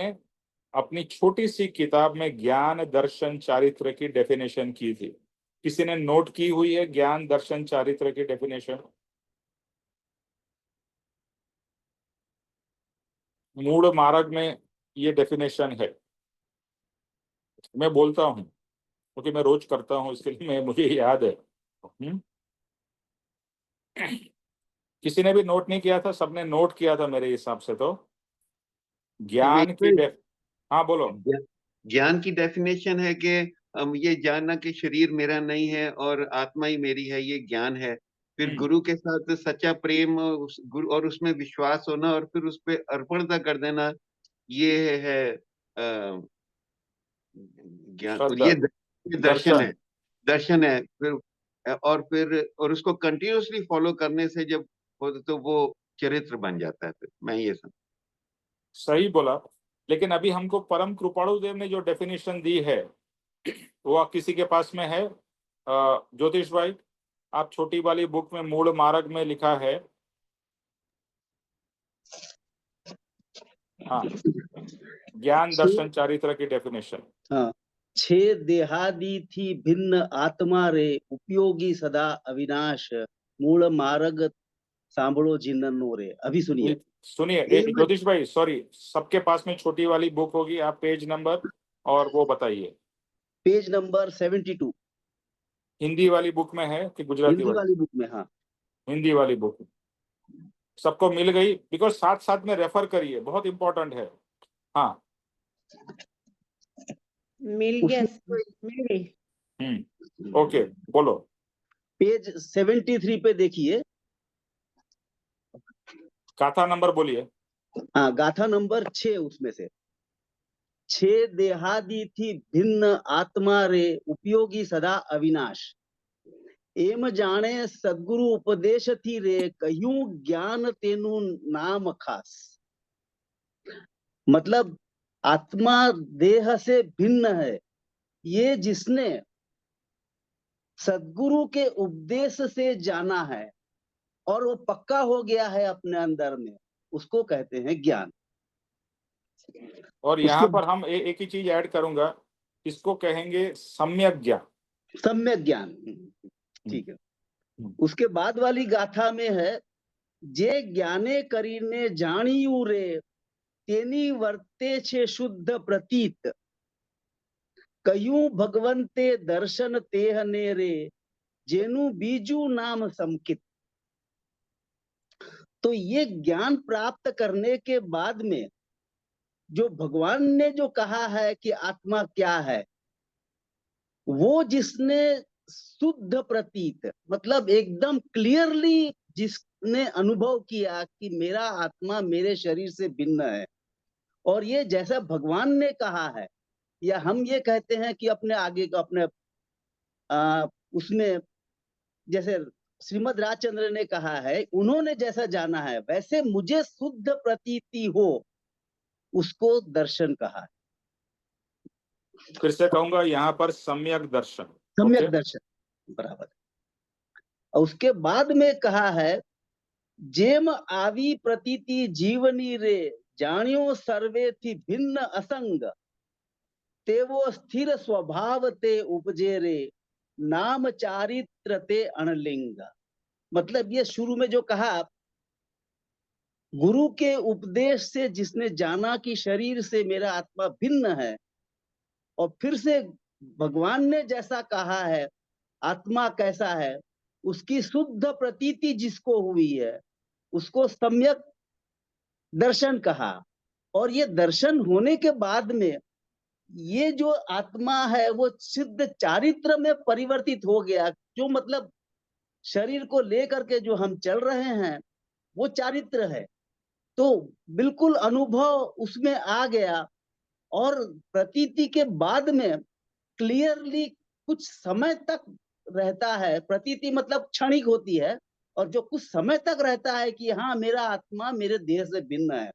अपनी छोटी सी किताब में ज्ञान दर्शन चारित्र की डेफिनेशन की थी। किसी ने नोट की हुई है ज्ञान दर्शन चारित्र की डेफिनेशन? मूल मार्ग में ये डेफिनेशन है, मैं बोलता हूँ क्योंकि मैं रोज करता हूँ, इसके लिए मुझे याद है। किसी ने भी नोट नहीं किया था? सबने नोट किया था मेरे हिसाब से। तो ज्ञान की हाँ बोलो। ज्ञान की डेफिनेशन है कि ये जानना कि शरीर मेरा नहीं है और आत्मा ही मेरी है, ये ज्ञान है। फिर गुरु के साथ सच्चा प्रेम, उस गुरु और उसमें विश्वास होना, और फिर उस पर अर्पणता कर देना, ये है ज्ञान। और ये दर्शन है, दर्शन है। फिर उसको कंटिन्यूअसली फॉलो करने से जब हो तो वो चरित्र बन जाता है। फिर मैं ये समझ। सही बोला। लेकिन अभी हमको परम कृपाणु देव ने जो डेफिनेशन दी है वो किसी के पास में है? ज्योतिष भाई, आप छोटी वाली बुक में मूल मार्ग में लिखा है। हाँ, ज्ञान दर्शन चारित्र की डेफिनेशन। हाँ, 6 देहादि थी भिन्न आत्मा रे, उपयोगी सदा अविनाश, मूल मार्ग सांभळो जिननो रे। अभी सुनिए, सुनिए ज्योतिष भाई, सॉरी, सबके पास में छोटी वाली बुक होगी, आप पेज नंबर और वो बताइए। पेज नंबर 72 हिंदी वाली बुक में है कि गुजराती हिंदी वाली बुक में। हाँ, हिंदी वाली बुक सबको मिल गई? बिकॉज साथ साथ में रेफर करिए, बहुत इंपॉर्टेंट है। हाँ, मिल गया, मिल गई। ओके, बोलो। पेज 73 पे देखिए। गाथा नंबर बोलिए। हाँ, गाथा नंबर 6 उसमें से। 6 देहादि थी भिन्न आत्मा रे, उपयोगी सदा अविनाश, एम जाने सदगुरु उपदेश थी रे, कहूं ज्ञान तेनु नाम खास। मतलब आत्मा देह से भिन्न है, ये जिसने सदगुरु के उपदेश से जाना है और वो पक्का हो गया है अपने अंदर में, उसको कहते हैं ज्ञान। और यहाँ पर हम एक ही चीज ऐड करूंगा, इसको कहेंगे सम्यक ज्ञान। सम्यक ज्ञान, ठीक है। उसके बाद वाली गाथा में है, जे ज्ञाने करीने जानियु रे, तेनी वर्ते छे शुद्ध प्रतीत, कयूं भगवंते दर्शन तेहने रे, जेनु बीजू नाम समकित। तो ये ज्ञान प्राप्त करने के बाद में जो भगवान ने जो कहा है कि आत्मा क्या है, वो जिसने शुद्ध प्रतीत, मतलब एकदम क्लियरली जिसने अनुभव किया कि मेरा आत्मा मेरे शरीर से भिन्न है, और ये जैसा भगवान ने कहा है, या हम ये कहते हैं कि अपने आगे का अपने उसमें जैसे श्रीमद राजचंद्र ने कहा है, उन्होंने जैसा जाना है वैसे मुझे शुद्ध प्रतीति हो, उसको दर्शन कहा है। फिर से कहूंगा यहाँ पर सम्यक दर्शन। सम्यक दर्शन, बराबर। और उसके बाद में कहा है, जेम आवी प्रतीति जीवनी रे, जानियो सर्वे थी भिन्न असंग, तेवो स्थिर स्वभाव ते उपजे रे, नाम चारित्र ते अनलिंग। मतलब ये शुरू में जो कहा गुरु के उपदेश से जिसने जाना कि शरीर से मेरा आत्मा भिन्न है, और फिर से भगवान ने जैसा कहा है आत्मा कैसा है, उसकी शुद्ध प्रतीति जिसको हुई है उसको सम्यक दर्शन कहा। और ये दर्शन होने के बाद में ये जो आत्मा है वो सिद्ध चारित्र में परिवर्तित हो गया। जो मतलब शरीर को लेकर के जो हम चल रहे हैं वो चारित्र है, तो बिल्कुल अनुभव उसमें आ गया। और प्रतीति के बाद में क्लियरली कुछ समय तक रहता है, प्रतीति मतलब क्षणिक होती है, और जो कुछ समय तक रहता है कि हाँ मेरा आत्मा मेरे देह से भिन्न है,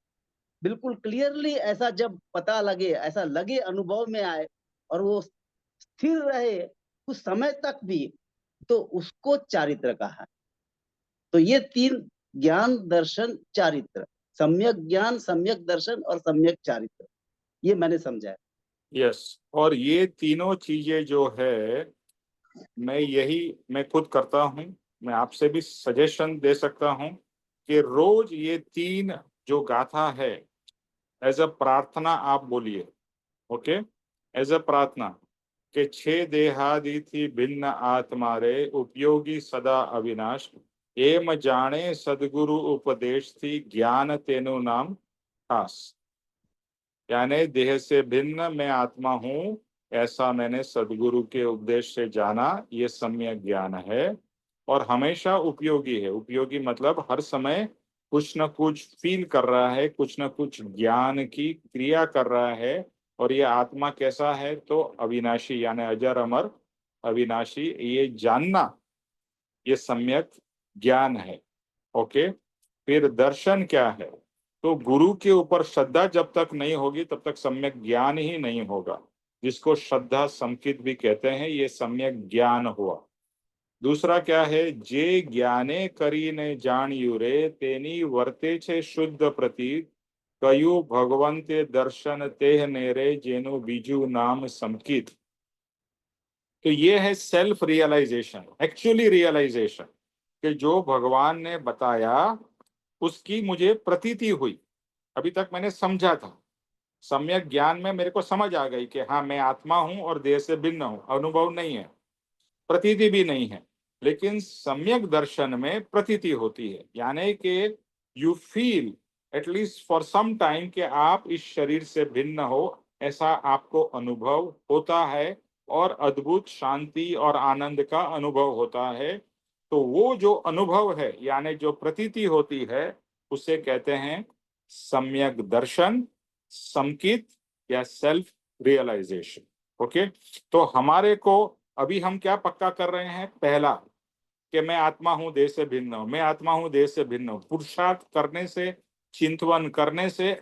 बिल्कुल क्लियरली ऐसा जब पता लगे, ऐसा लगे, अनुभव में आए और वो स्थिर रहे कुछ समय तक भी, तो उसको चारित्र कहा है। तो ये तीन ज्ञान दर्शन चारित्र, सम्यक ज्ञान, सम्यक दर्शन और सम्यक चारित्र, ये मैंने समझा है। यस, और ये तीनों चीजें जो है मैं खुद करता हूँ। मैं आपसे भी सजेशन दे सकता हूँ कि रोज ये तीन जो गाथा है एज अ प्रार्थना आप बोलिए। ओके, एज अ प्रार्थना के 6 देहादि थी भिन्न आत्मा रे उपयोगी सदा अविनाश, एम जाने सदगुरु उपदेश थी ज्ञान तेनु नाम खास। यानी देह से भिन्न मैं आत्मा हूँ, ऐसा मैंने सदगुरु के उपदेश से जाना, ये सम्यक ज्ञान है और हमेशा उपयोगी है। उपयोगी मतलब हर समय कुछ न कुछ फील कर रहा है, कुछ न कुछ ज्ञान की क्रिया कर रहा है। और ये आत्मा कैसा है तो अविनाशी, यानी अजर अमर अविनाशी, ये जानना ये सम्यक ज्ञान है। ओके, फिर दर्शन क्या है तो गुरु के ऊपर श्रद्धा जब तक नहीं होगी तब तक सम्यक ज्ञान ही नहीं होगा, जिसको श्रद्धा संकित भी कहते हैं, ये सम्यक ज्ञान हुआ। दूसरा क्या है, जे ज्ञाने करीने जानियु रे तेनी वर्ते छे शुद्ध प्रतीत, कयु भगवंते दर्शन तेह नेरे जेनु बीजू नाम संकित। तो ये है सेल्फ रियलाइजेशन, एक्चुअली रियलाइजेशन, कि जो भगवान ने बताया उसकी मुझे प्रतीति हुई। अभी तक मैंने समझा था, सम्यक ज्ञान में मेरे को समझ आ गई कि हाँ मैं आत्मा हूं और देह से भिन्न हूं, अनुभव नहीं है, प्रतीति भी नहीं है। लेकिन सम्यक दर्शन में प्रतीति होती है, यानी कि you feel at least for some time कि आप इस शरीर से भिन्न हो, ऐसा आपको अनुभव होता है और अद्भुत शांति और आनंद का अनुभव होता है। तो वो जो अनुभव है यानी जो प्रतीति होती है उसे कहते हैं सम्यक दर्शन, संकित या सेल्फ रियलाइजेशन। ओके, तो हमारे को अभी हम क्या पक्का कर रहे हैं, पहला कि मैं आत्मा हूं देह से भिन्न हूं, मैं आत्मा हूं देह से भिन्न हूं। पुरुषार्थ करने से, चिंतवन करने से,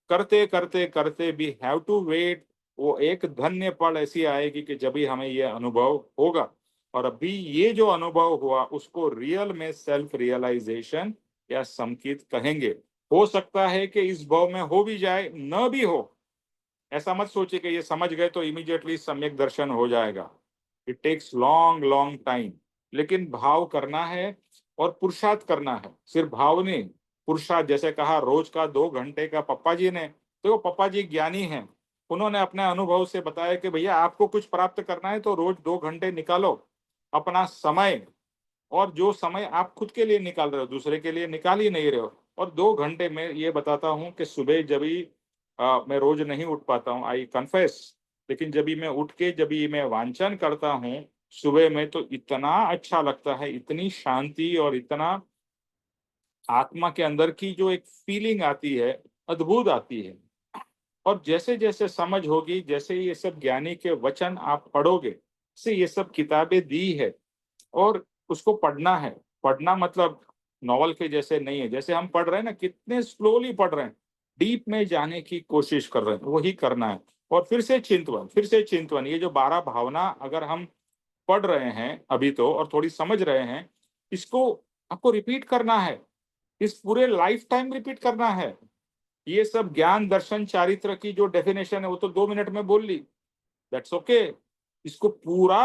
करते करते करते भी हैव टू वेट, वो एक धन्य पल ऐसी आएगी कि जब भी हमें ये अनुभव होगा। और अभी ये जो अनुभव हुआ उसको रियल में सेल्फ रियलाइजेशन या संकित कहेंगे। हो सकता है कि इस भाव में हो भी जाए, न भी हो, ऐसा मत सोचिए कि ये समझ गए तो इमीडिएटली सम्यक दर्शन हो जाएगा। It takes long long time, लेकिन भाव करना है और पुरुषार्थ करना है, सिर्फ भाव नहीं, पुरुषार्थ। जैसे कहा रोज का 2 घंटे का पप्पा जी ने, तो पप्पा जी ज्ञानी हैं, उन्होंने अपने अनुभव से बताया कि भैया आपको कुछ प्राप्त करना है तो रोज 2 घंटे निकालो अपना समय, और जो समय आप खुद के लिए निकाल रहे हो दूसरे के लिए निकाल ही नहीं रहे हो। और 2 घंटे में ये बताता हूँ कि सुबह जब भी मैं रोज नहीं उठ पाता हूँ, आई कन्फेस, लेकिन जब भी मैं उठ के जब भी मैं वांचन करता हूँ सुबह में, तो इतना अच्छा लगता है, इतनी शांति और इतना आत्मा के अंदर की जो एक फीलिंग आती है, अद्भुत आती है। और जैसे जैसे समझ होगी, जैसे ये सब ज्ञानी के वचन आप पढ़ोगे, से ये सब किताबें दी है और उसको पढ़ना है। पढ़ना मतलब नॉवल के जैसे नहीं है, जैसे हम पढ़ रहे हैं ना, कितने स्लोली पढ़ रहे हैं, डीप में जाने की कोशिश कर रहे हैं, वही करना है। और फिर से चिंतवन, फिर से चिंतवन, ये जो 12 भावना अगर हम पढ़ रहे हैं अभी तो और थोड़ी समझ रहे हैं, इसको आपको रिपीट करना है, इस पूरे लाइफ टाइम रिपीट करना है। ये सब ज्ञान दर्शन चारित्र की जो डेफिनेशन है वो तो 2 मिनट में बोल ली, दैट्स ओके। इसको पूरा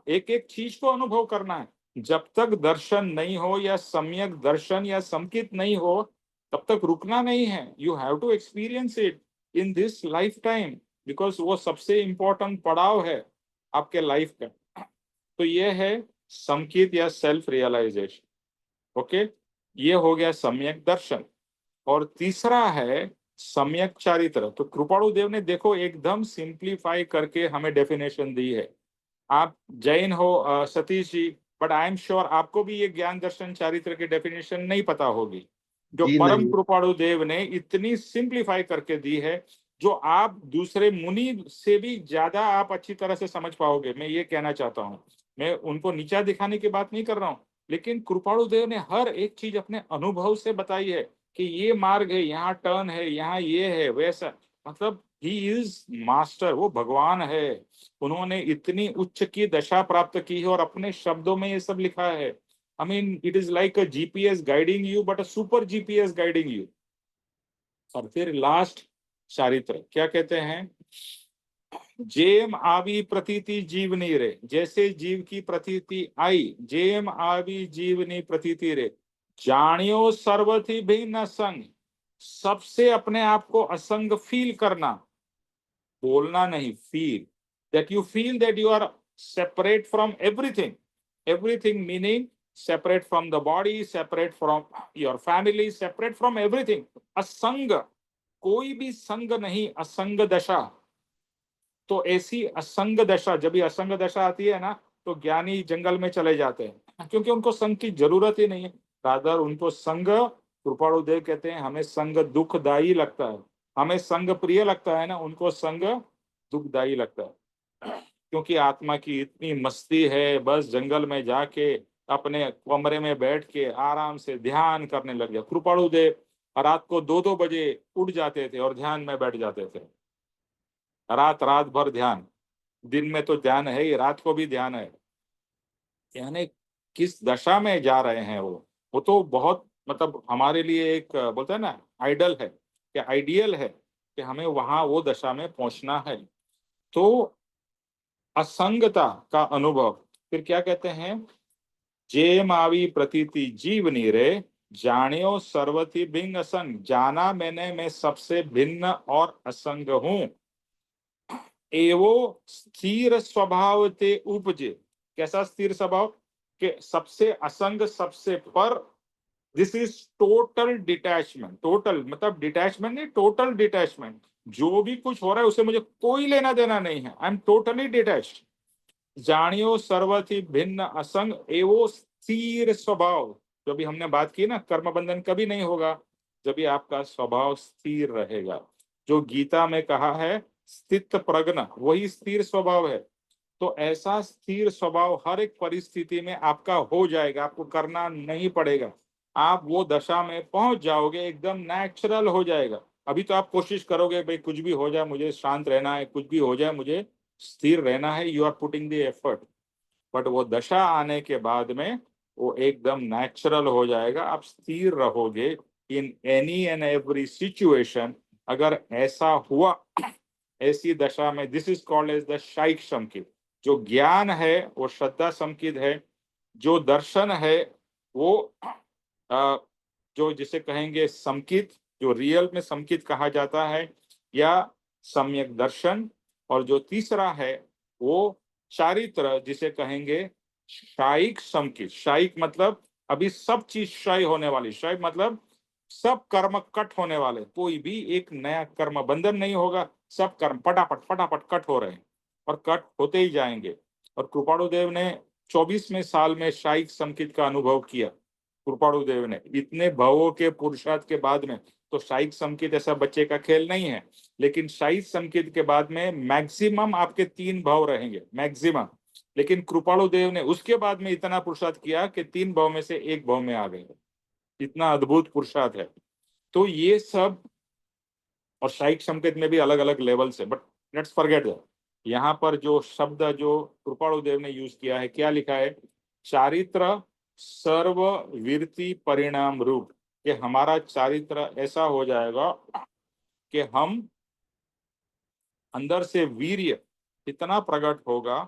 एक एक चीज को अनुभव करना है। जब तक दर्शन नहीं हो या सम्यक दर्शन या संकित नहीं हो, तब तक रुकना नहीं है. You have to experience it in this lifetime, because वो सबसे इंपॉर्टेंट पड़ाव है आपके लाइफ का. तो ये है समकित या सेल्फ रियलाइजेशन. ओके, ये हो गया सम्यक दर्शन. और तीसरा है सम्यक चारित्र. तो कृपाणु देव ने देखो एकदम सिंप्लीफाई करके हमें डेफिनेशन दी है. आप जैन हो Satish ji, but I am sure आपको भी ये ज्ञान दर्शन चारित्र की डेफिनेशन नहीं पता होगी, जो जी परम नहीं। कृपाणु देव ने इतनी सिंप्लीफाई करके दी है, जो आप दूसरे मुनि से भी ज्यादा आप अच्छी तरह से समझ पाओगे. मैं ये कहना चाहता हूँ, मैं उनको नीचा दिखाने की बात नहीं कर रहा हूँ, लेकिन कृपाणु देव ने हर एक चीज अपने अनुभव से बताई है कि ये मार्ग है, यहाँ टर्न है, यहाँ ये है, वैसा. मतलब ही इज मास्टर, वो भगवान है. उन्होंने इतनी उच्च की दशा प्राप्त की है और अपने शब्दों में ये सब लिखा है. I mean, it is like a GPS guiding you, but a super GPS guiding you. और फिर लास्ट चारित्र क्या कहते हैं? जेम आवी प्रतीति जीवनी रे. जैसे जीव की प्रतीति आई, जेम आवी जीवनी प्रतीति रे, जानियो सर्वथी भिन्न संग. सबसे अपने आप को असंग फील करना, बोलना नहीं, feel. That you feel that you are separate from everything. Everything meaning separate from the body, separate from your family, separate from everything. असंग, कोई भी संग नहीं, असंग दशा. तो ऐसी असंग दशा, जब ये असंग दशा आती है ना, तो ज्ञानी जंगल में चले जाते हैं, क्योंकि उनको संग की जरूरत ही नहीं है. रादर उनको संग, कृपाणु देव कहते हैं हमें संग दुखदायी लगता है. हमें संग प्रिय लगता है ना, उनको संग दुखदायी लगता है, क्योंकि आत्मा की इतनी मस्ती है, बस जंगल में जाके अपने कमरे में बैठ के आराम से ध्यान करने लग गया. कृपाणु देव रात को 2-2 बजे उठ जाते थे और ध्यान में बैठ जाते थे. रात रात भर ध्यान. दिन में तो ध्यान है ही, रात को भी ध्यान है. यानी किस दशा में जा रहे हैं वो तो बहुत, मतलब हमारे लिए एक बोलते हैं ना आइडल है, कि आइडियल है कि हमें वहां वो दशा में पहुंचना है. तो असंगता का अनुभव. फिर क्या कहते हैं? जे मावी प्रतीति जीवनी रे, जानियो सर्वथी भिन्न असंग. जाना मैंने, मैं सबसे भिन्न और असंग हूं. एवो स्थिर स्वभाव ते उपजे. कैसा स्थिर स्वभाव? के सबसे असंग, सबसे पर. This is total detachment. Total मतलब डिटैचमेंट नहीं, टोटल डिटैचमेंट. जो भी कुछ हो रहा है उससे मुझे कोई लेना देना नहीं है. I am totally detached. जानियो सर्वथी भिन्न असंग एवो स्थिर स्वभाव. जो भी हमने बात की ना, कर्म बंधन कभी नहीं होगा जब भी आपका स्वभाव स्थिर रहेगा. जो गीता में कहा है स्थित प्रज्ञ, वही स्थिर स्वभाव है. तो ऐसा स्थिर स्वभाव हर एक परिस्थिति में आपका हो जाएगा, आपको करना नहीं पड़ेगा. आप वो दशा में पहुंच जाओगे, एकदम नेचुरल हो जाएगा. अभी तो आप कोशिश करोगे भाई कुछ भी हो जाए मुझे शांत रहना है, कुछ भी हो जाए मुझे स्थिर रहना है. You are putting the effort. But वो दशा आने के बाद में वो एकदम नेचुरल हो जाएगा. आप स्थिर रहोगे in any and every situation. अगर ऐसा हुआ, ऐसी दशा में, this is called as the शाइक संकित. जो ज्ञान है वो श्रद्धा संकित है. जो दर्शन है वो जो जिसे कहेंगे संकित, जो रियल में संकित कहा जाता है, या सम्यक दर्शन. और जो तीसरा है वो चारित्र, जिसे कहेंगे शाइक संकित. शाइक मतलब अभी सब चीज क्षय होने वाली. क्षय मतलब सब कर्म कट होने वाले. कोई भी एक नया कर्म बंधन नहीं होगा. सब कर्म फटाफट फटाफट कट हो रहे हैं और कट होते ही जाएंगे. और कृपाणु देव ने 24वें साल में शाइक संकित का अनुभव किया. कृपाणु देव ने इतने भावों के पुरुषार्थ के बाद में, तो शाइक संकित ऐसा बच्चे का खेल नहीं है. लेकिन शाइक संकित के बाद में मैक्सिमम आपके 3 भाव रहेंगे, मैक्सिमम. लेकिन कृपाणु देव ने उसके बाद में इतना पुरुषार्थ किया कि 3 भाव में से 1 भाव में आ गए. इतना अद्भुत पुरुषार्थ है. तो ये सब, और शाइक संकेत में भी अलग अलग लेवल्स है. But let's forget that. यहाँ पर जो शब्द जो कृपाणु देव ने यूज किया है, क्या लिखा है? चारित्र सर्व वीरति परिणाम रूप. कि हमारा चारित्र ऐसा हो जाएगा कि हम अंदर से वीर्य इतना प्रकट होगा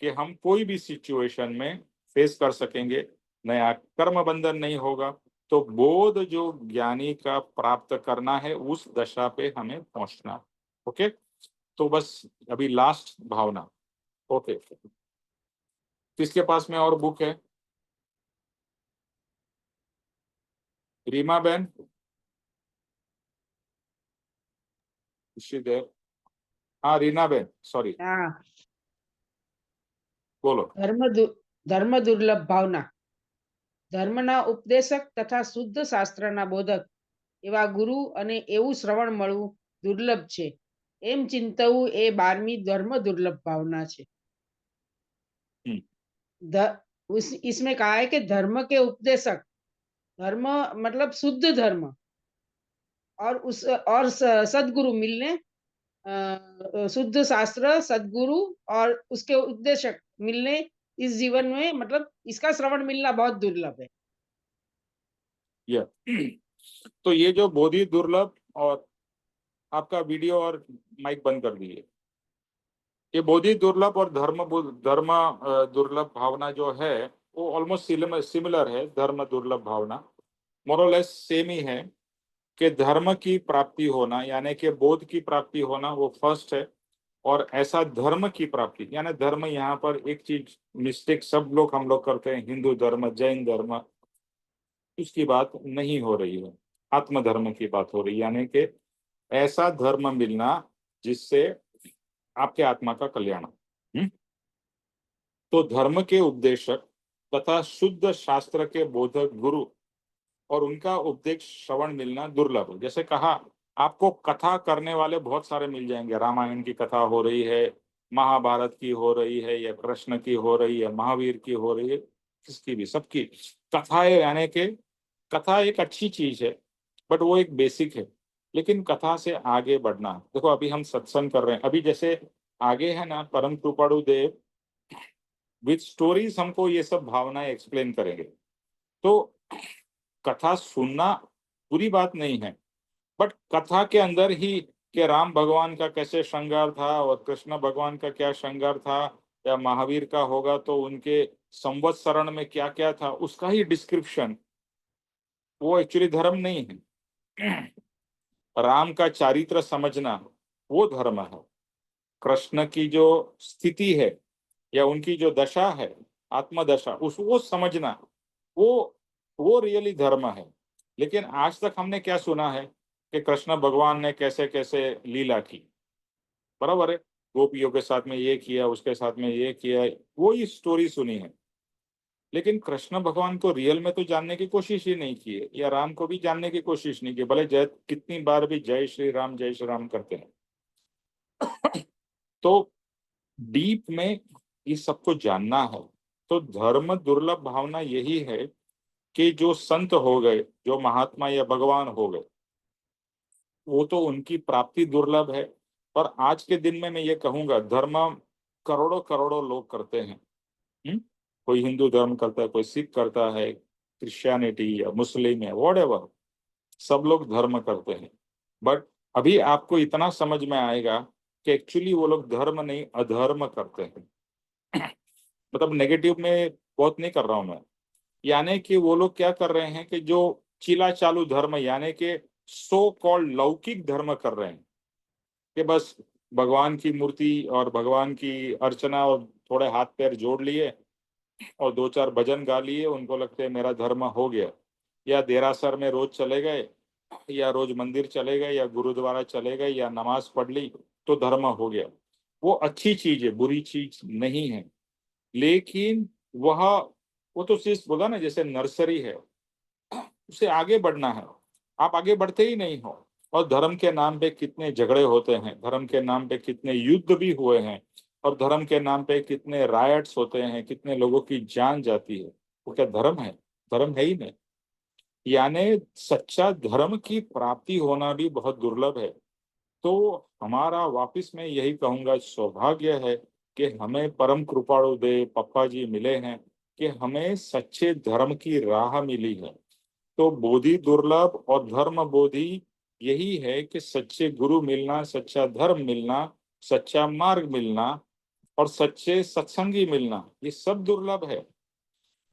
कि हम कोई भी सिचुएशन में फेस कर सकेंगे. नया कर्म बंधन नहीं होगा. तो बोध जो ज्ञानी का प्राप्त करना है, उस दशा पे हमें पहुंचना। ओके, तो बस अभी लास्ट भावना। ओके, किसके पास में और बुक है? रीमा बहन, देव, हाँ रीना बहन, सॉरी, हाँ, बोलो। ધર્મ દુર્લભ ભાવના. ધર્મના ઉપદેશક તથા શુદ્ધ શાસ્ત્રના બોધક એવા ગુરુ અને એવું શ્રવણ મળવું દુર્લભ છે, એમ ચિંતવું એ 12મી ધર્મ દુર્લભ ભાવના છે. इसमें कहा है कि धर्म के उपदेशक, धर्म मतलब शुद्ध धर्म, और सदगुरु मिलने, शुद्ध शास्त्र, सदगुरु और उसके उपदेशक मिलने इस जीवन में, मतलब इसका श्रवण मिलना बहुत दुर्लभ है. तो ये जो बोधि दुर्लभ, और आपका वीडियो और माइक बंद कर दिए, ये बोधि दुर्लभ और धर्म दुर्लभ भावना जो है वो ऑलमोस्ट सिमिलर है। धर्म दुर्लभ भावना मोरलेस सेम ही है कि धर्म की प्राप्ति होना यानी कि बोध की प्राप्ति होना वो फर्स्ट है, और ऐसा धर्म की प्राप्ति यानी धर्म, यहाँ पर एक चीज मिस्टेक हम लोग करते हैं, हिंदू धर्म, जैन धर्म, उसकी बात नहीं हो रही है, आत्म धर्म की बात हो रही है, यानी कि ऐसा धर्म मिलना जिससे आपके आत्मा का कल्याण। तो धर्म के उपदेशक तथा शुद्ध शास्त्र के बोधक गुरु और उनका उपदेश श्रवण मिलना दुर्लभ है। जैसे कहा, आपको कथा करने वाले बहुत सारे मिल जाएंगे, रामायण की कथा हो रही है, महाभारत की हो रही है, या कृष्ण की हो रही है, महावीर की हो रही है, किसकी भी, सबकी कथाएं, यानी कि कथा एक अच्छी चीज है, बट वो एक बेसिक है। लेकिन कथा से आगे बढ़ना, देखो अभी हम सत्संग कर रहे हैं, अभी जैसे आगे है ना परम कृपाणु देव विद स्टोरीज हमको ये सब भावनाएं एक्सप्लेन करेंगे। तो कथा सुनना बुरी बात नहीं है, बट कथा के अंदर ही कि राम भगवान का कैसे श्रृंगार था और कृष्ण भगवान का क्या श्रृंगार था, या महावीर का होगा तो उनके संवत्सरण में क्या क्या था, उसका ही डिस्क्रिप्शन, वो एक्चुअली धर्म नहीं है। राम का चारित्र समझना वो धर्म है। कृष्ण की जो स्थिति है या उनकी जो दशा है, आत्मदशा, वो समझना, वो रियली धर्म है। लेकिन आज तक हमने क्या सुना है कि कृष्ण भगवान ने कैसे कैसे लीला की, बराबर है, गोपियों के साथ में ये किया, उसके साथ में ये किया, वो ही स्टोरी सुनी है। लेकिन कृष्ण भगवान को रियल में तो जानने की कोशिश ही नहीं की है, या राम को भी जानने की कोशिश नहीं की, भले जय कितनी बार भी जय श्री राम करते हैं। तो डीप में इस सबको जानना है। तो धर्म दुर्लभ भावना यही है कि जो संत हो गए, जो महात्मा या भगवान हो गए, वो तो उनकी प्राप्ति दुर्लभ है। पर आज के दिन में मैं ये कहूंगा, धर्म करोड़ों करोड़ों लोग करते हैं। कोई हिंदू धर्म करता है, कोई सिख करता है, क्रिश्चियनिटी या मुस्लिम है, व्हाटएवर, सब लोग धर्म करते हैं। बट अभी आपको इतना समझ में आएगा कि एक्चुअली वो लोग धर्म नहीं, अधर्म करते हैं। मतलब नेगेटिव में बहुत नहीं कर रहा हूं मैं, यानी कि वो लोग क्या कर रहे हैं कि जो चिला चालू धर्म, यानी कि सो कॉल्ड लौकिक धर्म कर रहे हैं, कि बस भगवान की मूर्ति और भगवान की अर्चना और थोड़े हाथ पैर जोड़ लिए और दो चार भजन गा लिए, उनको लगता है मेरा धर्म हो गया। या देरासर में रोज चले गए, या रोज मंदिर चले गए, या गुरुद्वारा चले गए, या नमाज पढ़ ली तो धर्म हो गया। वो अच्छी चीज है, बुरी चीज नहीं है, लेकिन वो तो सिर्फ बोला ना, जैसे नर्सरी है, उसे आगे बढ़ना है। आप आगे बढ़ते ही नहीं हो, और धर्म के नाम पे कितने झगड़े होते हैं, धर्म के नाम पे कितने युद्ध भी हुए हैं, और धर्म के नाम पे कितने रायट्स होते हैं, कितने लोगों की जान जाती है। वो क्या धर्म है? धर्म है ही नहीं। यानी सच्चा धर्म की प्राप्ति होना भी बहुत दुर्लभ है। तो हमारा वापिस मैं यही कहूंगा, सौभाग्य है कि हमें परम कृपाणु देव पप्पा जी मिले हैं, कि हमें सच्चे धर्म की राह मिली है। तो बोधि दुर्लभ और धर्म बोधि यही है कि सच्चे गुरु मिलना, सच्चा धर्म मिलना, सच्चा मार्ग मिलना और सच्चे सत्संगी मिलना, ये सब दुर्लभ है।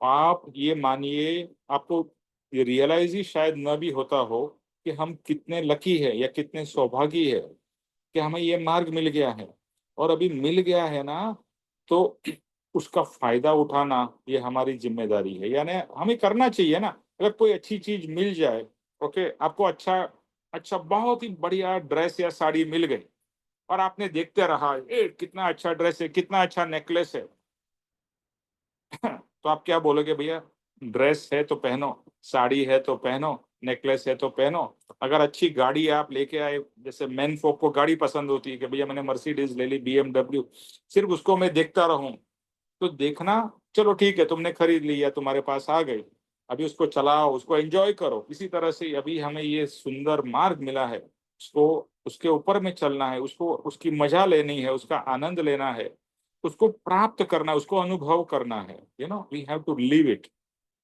आप ये मानिए, आपको ये रियलाइज ही शायद न भी होता हो कि हम कितने लकी है या कितने सौभागी है कि हमें ये मार्ग मिल गया है। और अभी मिल गया है ना, तो उसका फायदा उठाना ये हमारी जिम्मेदारी है, यानी हमें करना चाहिए ना। अगर कोई अच्छी चीज मिल जाए, ओके, आपको अच्छा अच्छा बहुत ही बढ़िया ड्रेस या साड़ी मिल गई और आपने देखते रहा, ए कितना अच्छा ड्रेस है, कितना अच्छा नेकलेस है, तो आप क्या बोलोगे? भैया ड्रेस है तो पहनो, साड़ी है तो पहनो, नेकलेस है तो पहनो। अगर अच्छी गाड़ी आप लेके आए, जैसे मेन फोक को गाड़ी पसंद होती है कि भैया मैंने मर्सिडीज ले ली, BMW, सिर्फ उसको मैं देखता रहूं, तो देखना, चलो ठीक है तुमने खरीद ली या तुम्हारे पास आ गई, अभी उसको चलाओ, उसको एंजॉय करो। इसी तरह से अभी हमें ये सुंदर मार्ग मिला है, उसको उसके ऊपर में चलना है, उसको उसकी मजा लेनी है, उसका आनंद लेना है, उसको प्राप्त करना है, उसको अनुभव करना है। We have to live it,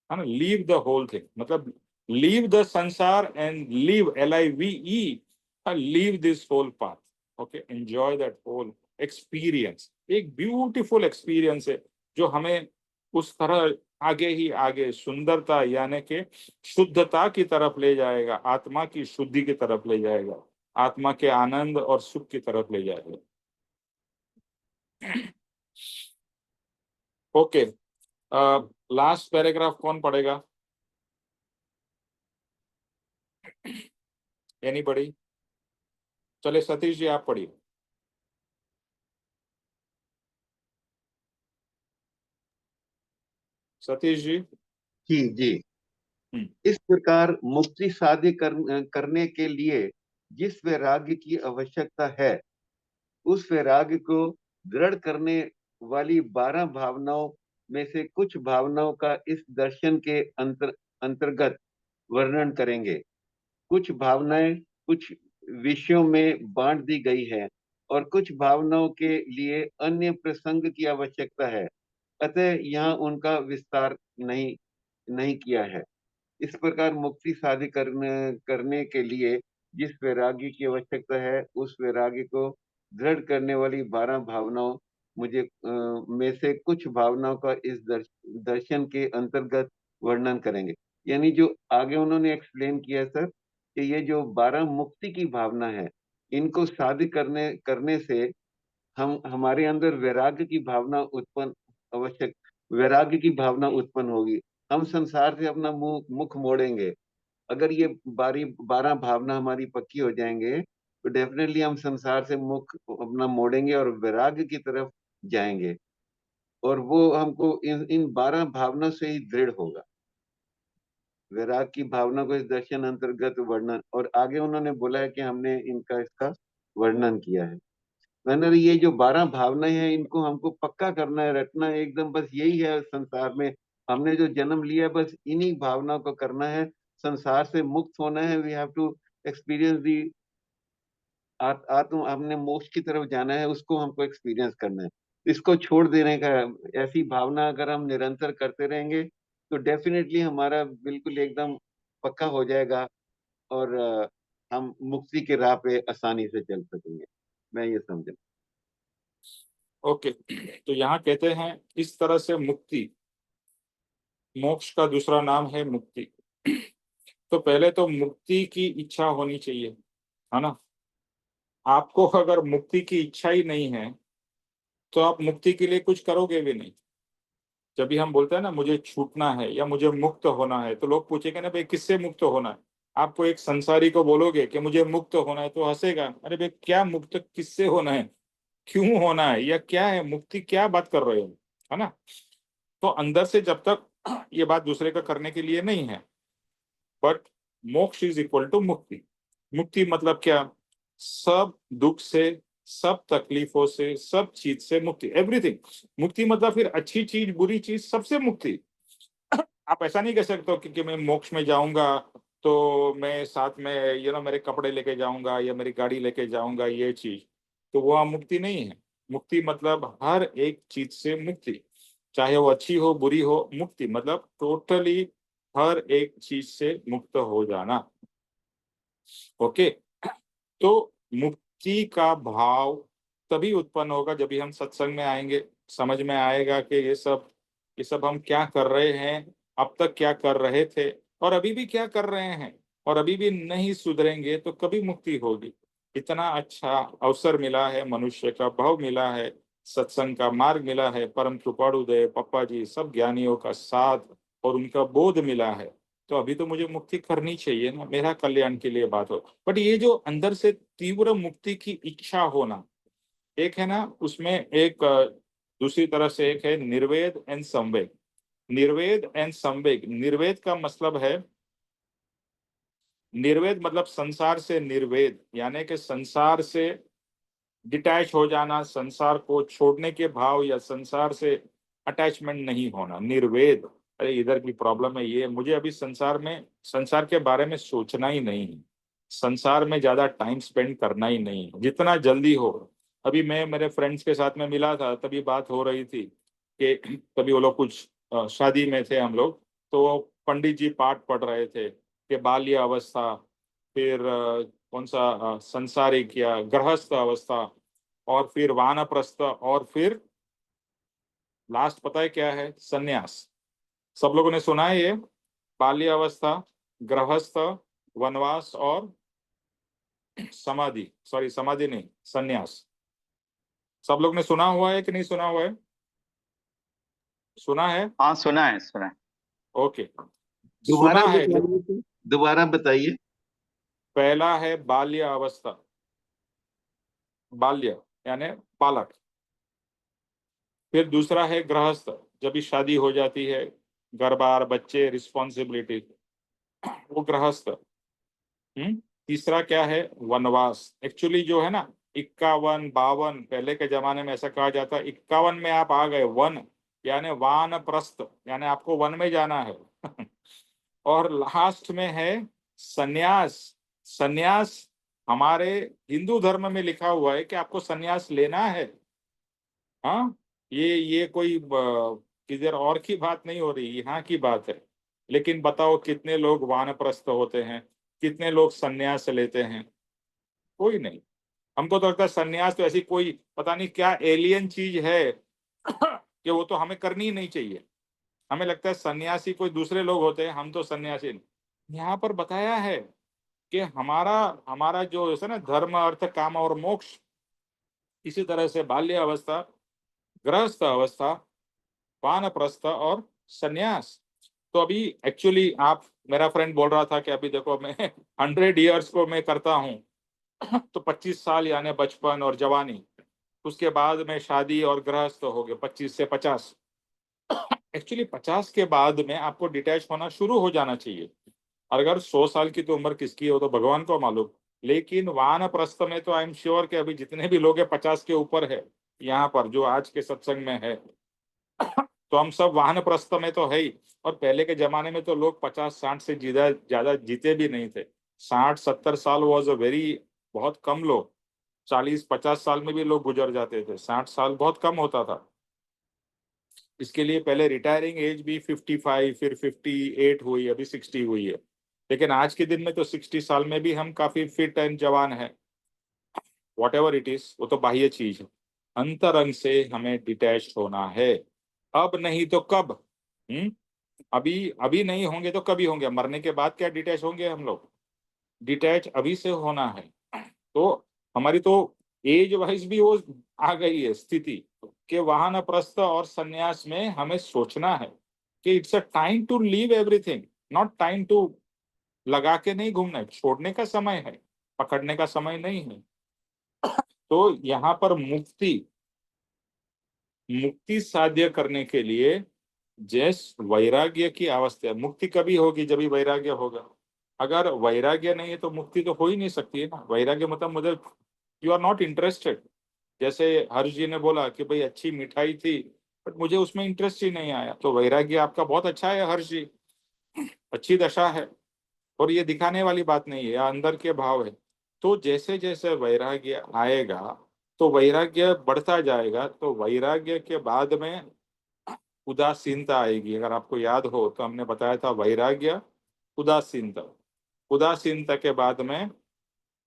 है ना, लीव द होल थिंग, मतलब live the sansar and live, LIVE, live this whole path. Okay, enjoy that whole experience. एक ब्यूटीफुल एक्सपीरियंस है जो हमें उस तरह आगे ही आगे सुंदरता यानी कि शुद्धता की तरफ ले जाएगा, आत्मा की शुद्धि की तरफ ले जाएगा, आत्मा के आनंद और सुख की तरफ ले जाएगा। ओके, लास्ट पैराग्राफ कौन पढ़ेगा? एनीबॉडी? चले सतीश जी आप पढ़िए। सतीश जी। जी जी। इस प्रकार मुक्ति साध्य करने के लिए जिस वैराग्य की आवश्यकता है, उस वैराग्य को दृढ़ करने वाली 12 भावनाओं में से कुछ भावनाओं का इस दर्शन के अंतर्गत वर्णन करेंगे। कुछ भावनाएं कुछ विषयों में बांट दी गई है और कुछ भावनाओं के लिए अन्य प्रसंग की आवश्यकता है, अतः यहाँ उनका विस्तार नहीं नहीं किया है। इस प्रकार मुक्ति साध्य करने के लिए जिस वैराग्य की आवश्यकता है, उस वैराग्य को दृढ़ करने वाली 12 भावनाओं में से कुछ भावनाओं का इस दर्शन के अंतर्गत वर्णन करेंगे। यानी जो आगे उन्होंने एक्सप्लेन किया सर, कि ये जो 12 मुक्ति की भावना है, इनको साध्य करने से हम हमारे अंदर वैराग्य की भावना उत्पन्न आवश्यक वैराग्य की भावना उत्पन्न होगी। हम संसार से अपना मुख मोड़ेंगे। अगर ये 12 भावना हमारी पक्की हो जाएंगे, तो डेफिनेटली हम संसार से मुख अपना मोड़ेंगे और वैराग्य की तरफ जाएंगे, और वो हमको इन 12 भावना से ही दृढ़ होगा। वैराग की भावना को इस दर्शन अंतर्गत वर्णन, और आगे उन्होंने बोला है कि हमने इसका वर्णन किया है। मैंने ये जो 12 भावनाएं हैं, इनको हमको पक्का करना है, रटना है एकदम, बस यही है संसार में। हमने जो जन्म लिया है, बस इन्हीं भावनाओं को करना है, संसार से मुक्त होना है। वी हैव टू एक्सपीरियंस दी आत्म, हमने मोक्ष की तरफ जाना है, उसको हमको एक्सपीरियंस करना है। इसको छोड़ देने का, ऐसी भावना अगर हम निरंतर करते रहेंगे तो डेफिनेटली हमारा बिल्कुल एकदम पक्का हो जाएगा, और हम मुक्ति के राह पे आसानी से चल सकेंगे। मैं ये समझ। ओके, तो यहाँ कहते हैं इस तरह से मुक्ति, मोक्ष का दूसरा नाम है मुक्ति। तो पहले तो मुक्ति की इच्छा होनी चाहिए, है ना। आपको अगर मुक्ति की इच्छा ही नहीं है तो आप मुक्ति के लिए कुछ करोगे भी नहीं। जब भी हम बोलते हैं ना मुझे छूटना है या मुझे मुक्त होना है, तो लोग पूछेंगे ना भाई किससे मुक्त होना है। आपको एक संसारी को बोलोगे कि मुझे मुक्त होना है, तो हंसेगा, अरे भाई क्या मुक्त किससे होना है, क्यों होना है, या क्या है मुक्ति, क्या बात कर रहे हो, है ना। तो अंदर से जब तक ये बात दूसरे का करने के लिए नहीं है, बट मोक्ष इज इक्वल टू मुक्ति। मुक्ति मतलब क्या? सब दुख से, सब तकलीफों से, सब चीज से मुक्ति, एवरीथिंग। मुक्ति मतलब फिर अच्छी चीज बुरी चीज सबसे मुक्ति। आप ऐसा नहीं कह सकते हो कि मैं मोक्ष में जाऊंगा तो मैं साथ में मेरे कपड़े लेके जाऊंगा या मेरी गाड़ी लेके जाऊंगा, ये चीज तो वो मुक्ति नहीं है। मुक्ति मतलब हर एक चीज से मुक्ति, चाहे वो अच्छी हो बुरी हो। मुक्ति मतलब टोटली हर एक चीज से मुक्त हो जाना। ओके, तो मुक्ति का भाव तभी उत्पन्न होगा जब भी हम सत्संग में आएंगे, समझ में आएगा कि ये सब हम क्या कर रहे हैं, अब तक क्या कर रहे थे, और अभी भी क्या कर रहे हैं और अभी भी नहीं सुधरेंगे तो कभी मुक्ति होगी। इतना अच्छा अवसर मिला है, मनुष्य का भाव मिला है, सत्संग का मार्ग मिला है, परम कृपाणुदेव पप्पा जी सब ज्ञानियों का साथ और उनका बोध मिला है, तो अभी तो मुझे मुक्ति करनी चाहिए ना, मेरा कल्याण के लिए बात हो। बट ये जो अंदर से तीव्र मुक्ति की इच्छा होना एक है ना, उसमें एक दूसरी तरफ से एक है निर्वेद एंड संवेग। निर्वेद एंड संवेग, निर्वेद का मतलब है, निर्वेद मतलब संसार से निर्वेद, यानी कि संसार से डिटैच हो जाना, संसार को छोड़ने के भाव या संसार से अटैचमेंट नहीं होना, निर्वेद। अरे इधर की प्रॉब्लम है ये, मुझे अभी संसार में, संसार के बारे में सोचना ही नहीं है, संसार में ज्यादा टाइम स्पेंड करना ही नहीं है, जितना जल्दी हो। अभी मैं मेरे फ्रेंड्स के साथ में मिला था, तभी बात हो रही थी कि तभी वो लोग कुछ शादी में थे हम लोग, तो पंडित जी पाठ पढ़ रहे थे कि बाल्य अवस्था, फिर कौन सा संसारिक या गृहस्थ अवस्था, और फिर वानप्रस्थ, और फिर लास्ट पता है क्या है? सन्यास। सब लोगों ने सुना है ये? बाल्य अवस्था, गृहस्थ, वनवास और समाधि, सॉरी समाधि नहीं, सन्यास। सब लोग ने सुना हुआ है कि नहीं सुना हुआ है? सुना है? हाँ सुना है, सुना है। ओके, दोबारा सुना है। बताइए तो, दोबारा बताइए। पहला है बाल्य अवस्था, बाल्य यानी बालक। फिर दूसरा है गृहस्थ, जब भी शादी हो जाती है, घर बार बच्चे रिस्पॉन्सिबिलिटी, वो गृहस्थ। तीसरा क्या है? वनवास। एक्चुअली जो है ना 51 52, पहले के जमाने में ऐसा कहा जाता, 51 में आप आ गए, वन यानी वानप्रस्थ, यानी आपको वन में जाना है। और लास्ट में है सन्यास। सन्यास हमारे हिंदू धर्म में लिखा हुआ है कि आपको सन्यास लेना है। हाँ, ये कोई किधर और की बात नहीं हो रही, यहाँ की बात है। लेकिन बताओ कितने लोग वानप्रस्थ होते हैं, कितने लोग सन्यास लेते हैं? कोई नहीं। हमको तो लगता है सन्यास तो ऐसी कोई पता नहीं क्या एलियन चीज है कि वो तो हमें करनी ही नहीं चाहिए। हमें लगता है सन्यासी कोई दूसरे लोग होते हैं, हम तो सन्यासी नहीं। यहाँ पर बताया है कि हमारा हमारा जो है ना धर्म अर्थ काम और मोक्ष, इसी तरह से बाल्य अवस्था, गृहस्थ अवस्था, वानप्रस्थ और सन्यास। तो अभी एक्चुअली आप, मेरा फ्रेंड बोल रहा था कि अभी देखो मैं 100 ईयर्स को मैं करता हूँ तो 25 साल यानी बचपन और जवानी, उसके बाद में शादी और गृहस्थ हो गए 25 से 50। एक्चुअली 50 के बाद में आपको डिटैच होना शुरू हो जाना चाहिए। अगर 100 साल की तो उम्र किसकी हो तो भगवान को मालूम, लेकिन वानप्रस्थ में तो आई एम श्योर कि अभी जितने भी लोग हैं 50 के ऊपर है यहाँ पर जो आज के सत्संग में है, तो हम सब वानप्रस्थ में तो है ही। और पहले के जमाने में तो लोग 50-60 से ज्यादा ज्यादा जीते भी नहीं थे। 60-70 साल वॉज अ वेरी, बहुत कम लोग, 40-50 साल में भी लोग गुजर जाते थे, 60 साल बहुत कम होता था। इसके लिए पहले रिटायरिंग एज भी 55, फिर 58 हुई, अभी 60 हुई है। लेकिन आज के दिन में तो 60 साल में भी हम काफी फिट एंड जवान है। वॉट एवर इट इज, वो तो बाह्य चीज है, अंतरंग से हमें डिटैच होना है। अब नहीं तो कब? अभी अभी नहीं होंगे तो कभी होंगे? मरने के बाद क्या डिटैच होंगे हम लोग? डिटैच अभी से होना है। तो हमारी तो एज वाइज भी वो आ गई है स्थिति कि वानप्रस्थ और सन्यास में हमें सोचना है कि it's a time to live everything, not time to लगा के नहीं घूमना है, छोड़ने का समय है, पकड़ने का समय नहीं है। तो यहाँ पर मुक्ति, मुक्ति साध्य करने के लिए जैस वैराग्य की अवस्था है। मुक्ति कभी होगी? जब भी वैराग्य होगा। अगर वैराग्य नहीं है तो मुक्ति तो हो ही नहीं सकती है ना। वैराग्य मतलब मुझे, यू आर नॉट इंटरेस्टेड। जैसे हर्ष जी ने बोला कि भाई अच्छी मिठाई थी बट मुझे उसमें इंटरेस्ट ही नहीं आया, तो वैराग्य आपका बहुत अच्छा है हर्ष जी, अच्छी दशा है। और ये दिखाने वाली बात नहीं है, या अंदर के भाव है। तो जैसे जैसे वैराग्य आएगा तो वैराग्य बढ़ता जाएगा, तो वैराग्य के बाद में उदासीनता आएगी। अगर आपको याद हो तो हमने बताया था वैराग्य, उदासीनता, उदासीनता के बाद में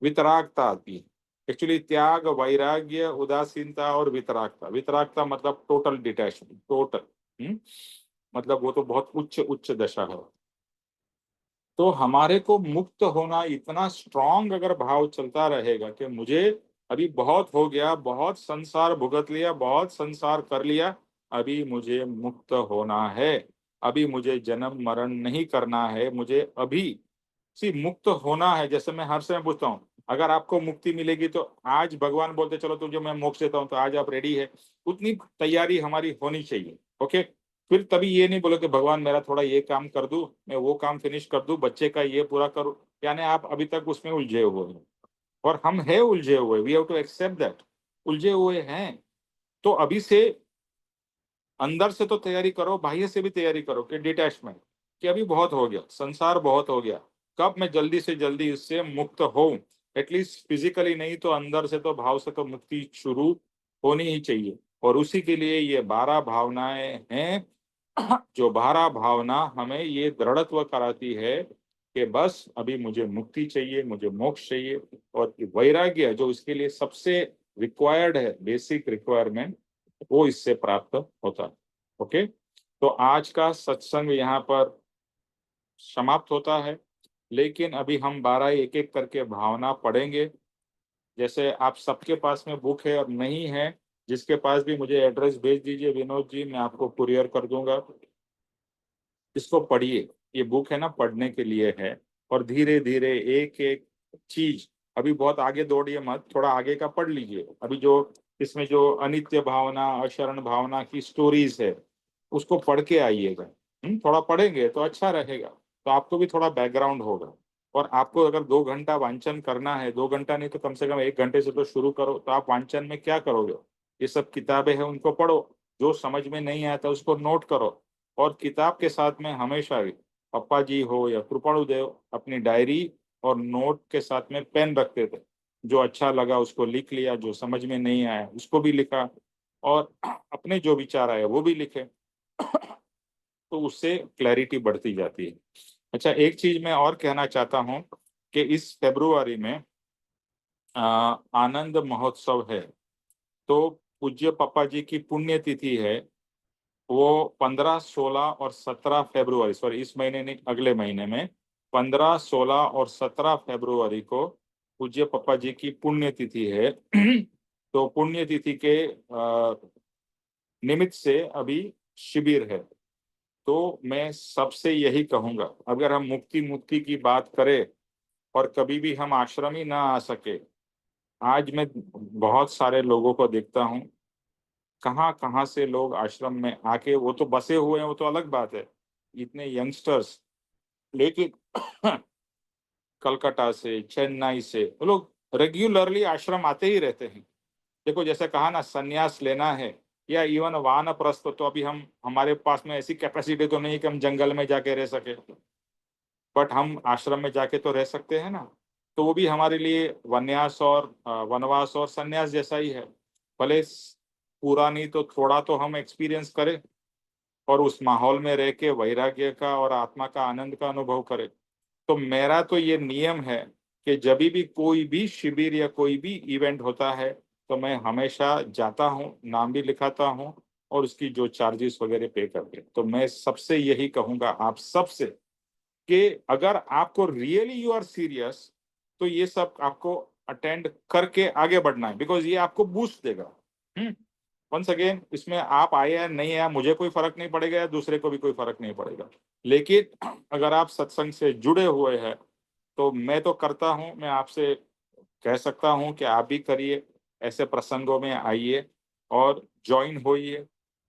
वितरागता आती है। एक्चुअली त्याग, वैराग्य, उदासीनता और वितरागता। वितरागता मतलब टोटल डिटैचमेंट, टोटल, मतलब वो तो बहुत उच्च उच्च दशा है। तो हमारे को मुक्त होना इतना स्ट्रांग अगर भाव चलता रहेगा कि मुझे अभी बहुत हो गया, बहुत संसार भुगत लिया, बहुत संसार कर लिया, अभी मुझे मुक्त होना है, अभी मुझे जन्म मरण नहीं करना है, मुझे अभी मुक्त होना है। जैसे मैं हर समय पूछता हूँ, अगर आपको मुक्ति मिलेगी तो आज भगवान बोलते चलो तुझे मैं मोक्ष देता हूँ, तो आज आप रेडी है? उतनी तैयारी हमारी होनी चाहिए। ओके, फिर तभी ये नहीं बोलो कि भगवान मेरा थोड़ा ये काम कर दूं, मैं वो काम फिनिश कर दूं, बच्चे का ये पूरा करूं, यानी आप अभी तक उसमें उलझे हुए हैं और हम है उलझे हुए। We have to accept that, उलझे हुए हैं। तो अभी से अंदर से तो तैयारी करो, बाह्य से भी तैयारी करो कि डिटैचमेंट, कि अभी बहुत हो गया, संसार बहुत हो गया, कब मैं जल्दी से जल्दी इससे मुक्त होऊं। एटलीस्ट फिजिकली नहीं तो अंदर से तो भाव से तो मुक्ति शुरू होनी ही चाहिए। और उसी के लिए ये 12 भावनाएं हैं, जो 12 भावना हमें ये दृढ़त्व कराती है कि बस अभी मुझे मुक्ति चाहिए, मुझे मोक्ष चाहिए। और वैराग्य जो इसके लिए सबसे रिक्वायर्ड है, बेसिक रिक्वायरमेंट, वो इससे प्राप्त होता है। ओके, तो आज का सत्संग यहाँ पर समाप्त होता है, लेकिन अभी हम 12 एक एक करके भावना पढ़ेंगे। जैसे आप सबके पास में बुक है और नहीं है, जिसके पास भी मुझे एड्रेस भेज दीजिए विनोद जी, मैं आपको कुरियर कर दूंगा। इसको पढ़िए, ये बुक है ना पढ़ने के लिए है। और धीरे धीरे एक एक चीज, अभी बहुत आगे दौड़िए मत, थोड़ा आगे का पढ़ लीजिए। अभी जो इसमें जो अनित्य भावना, अशरण भावना की स्टोरीज है, उसको पढ़ के आइएगा। थोड़ा पढ़ेंगे तो अच्छा रहेगा, तो आपको भी थोड़ा बैकग्राउंड होगा। और आपको अगर 2 घंटा वांचन करना है, 2 घंटा नहीं तो कम से कम 1 घंटे से तो शुरू करो। तो आप वांचन में क्या करोगे, ये सब किताबें हैं उनको पढ़ो, जो समझ में नहीं आता उसको नोट करो। और किताब के साथ में हमेशा पप्पा जी हो या कृपाणु देव अपनी डायरी और नोट के साथ में पेन रखते थे। जो अच्छा लगा उसको लिख लिया, जो समझ में नहीं आया उसको भी लिखा, और अपने जो विचार आए वो भी लिखे। तो उससे क्लैरिटी बढ़ती जाती है। अच्छा, एक चीज मैं और कहना चाहता हूँ कि इस फरवरी में आनंद महोत्सव है। तो पूज्य पापा जी की पुण्यतिथि है, वो 15, 16 और 17 फरवरी, सॉरी इस महीने नहीं, अगले महीने में 15, 16 और 17 फरवरी को पूज्य पापा जी की पुण्यतिथि है। तो पुण्यतिथि के निमित्त से अभी शिविर है। तो मैं सबसे यही कहूंगा, अगर हम मुक्ति मुक्ति की बात करें और कभी भी हम आश्रम ही ना आ सके, आज मैं बहुत सारे लोगों को देखता हूँ, कहाँ कहाँ से लोग आश्रम में आके, वो तो बसे हुए हैं, वो तो अलग बात है, इतने यंगस्टर्स, लेकिन कलकत्ता से, चेन्नई से वो लोग रेगुलरली आश्रम आते ही रहते हैं। देखो, जैसे कहा ना, संन्यास लेना है या इवन वानप्रस्थ, तो अभी हम, हमारे पास में ऐसी कैपेसिटी तो नहीं कि हम जंगल में जाके रह सके, बट हम आश्रम में जाके तो रह सकते हैं ना। तो वो भी हमारे लिए वन्यास और वनवास और संन्यास जैसा ही है। भले पूरा नहीं तो थोड़ा तो हम एक्सपीरियंस करें और उस माहौल में रह के वैराग्य का और आत्मा का आनंद का अनुभव करें। तो मेरा तो ये नियम है कि जब भी कोई भी शिविर या कोई भी इवेंट होता है तो मैं हमेशा जाता हूँ, नाम भी लिखाता हूँ और उसकी जो चार्जेस वगैरह पे करके। तो मैं सबसे यही कहूंगा आप सबसे कि अगर आपको रियली यू आर सीरियस, तो ये सब आपको अटेंड करके आगे बढ़ना है, बिकॉज ये आपको बूस्ट देगा। वंस अगेन, इसमें आप आए या नहीं आए मुझे कोई फर्क नहीं पड़ेगा, या दूसरे को भी कोई फर्क नहीं पड़ेगा। लेकिन अगर आप सत्संग से जुड़े हुए हैं तो मैं तो करता हूं, मैं आपसे कह सकता हूं कि आप भी करिए, ऐसे प्रसंगों में आइए और ज्वाइन होइए।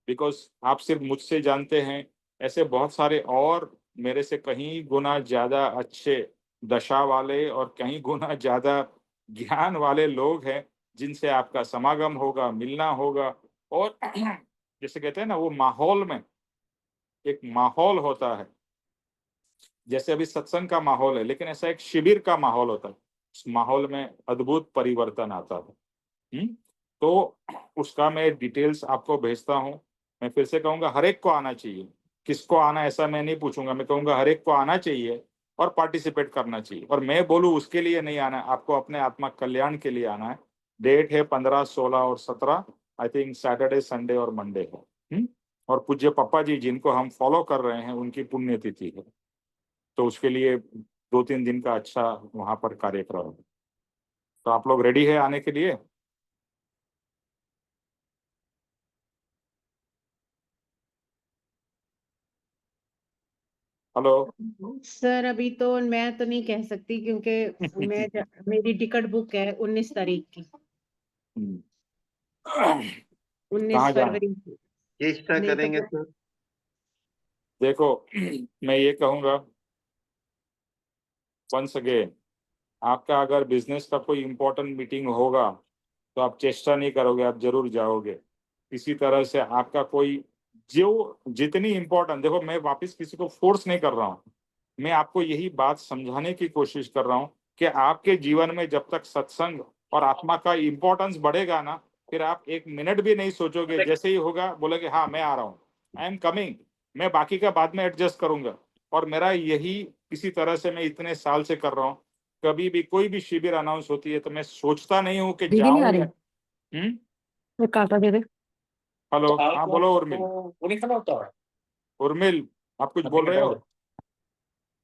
बिकॉज आप सिर्फ मुझसे जानते हैं, ऐसे बहुत सारे और मेरे से कहीं गुना ज्यादा अच्छे दशा वाले और कहीं गुना ज्यादा ज्ञान वाले लोग हैं जिनसे आपका समागम होगा, मिलना होगा। और जैसे कहते हैं ना, वो माहौल में एक माहौल होता है, जैसे अभी सत्संग का माहौल है, लेकिन ऐसा एक शिविर का माहौल होता है। उस माहौल में अद्भुत परिवर्तन आता है। तो उसका मैं डिटेल्स आपको भेजता हूँ। मैं फिर से कहूंगा, हर एक को आना चाहिए। किसको आना ऐसा मैं नहीं पूछूंगा, मैं कहूंगा हर एक को आना चाहिए और पार्टिसिपेट करना चाहिए। और मैं बोलूँ उसके लिए नहीं आना है, आपको अपने आत्मा कल्याण के लिए आना है। डेट है 15, 16 और 17, आई थिंक सैटरडे, संडे और मंडे है। और पूज्य पप्पा जी जिनको हम फॉलो कर रहे हैं, उनकी पुण्यतिथि है। तो उसके लिए 2-3 दिन का अच्छा वहां पर कार्यक्रम है। तो आप लोग रेडी है आने के लिए? हेलो। सर अभी तो मैं तो नहीं कह सकती क्योंकि मेरी टिकट बुक है 19 तारीख की, कहाँ 19 जाना? फरवरी की। चेष्टा नहीं तो करेंगे सर। देखो मैं ये कहूंगा वंस अगेन, आपका अगर बिजनेस का कोई इम्पोर्टेंट मीटिंग होगा तो आप चेष्टा नहीं करोगे, आप जरूर जाओगे। इसी तरह से आपका कोई जो जितनी इम्पोर्टेंट, देखो मैं वापस किसी को फोर्स नहीं कर रहा हूँ, मैं आपको यही बात समझाने की कोशिश कर रहा हूँ कि आपके जीवन में जब तक सत्संग और आत्मा का इम्पोर्टेंस बढ़ेगा ना, फिर आप एक मिनट भी नहीं सोचोगे, जैसे ही होगा बोलोगे हाँ मैं आ रहा हूँ, आई एम कमिंग, मैं बाकी का बाद में एडजस्ट करूंगा। और मेरा यही इसी तरह से मैं इतने साल से कर रहा हूँ। कभी भी कोई भी शिविर अनाउंस होती है तो मैं सोचता नहीं हूँ कि दीदी नहीं आ जाऊं रही? या ये काका दे दे। हेलो, हाँ बोलो उर्मिल। उर्मिल, आप कुछ बोल रहे हो?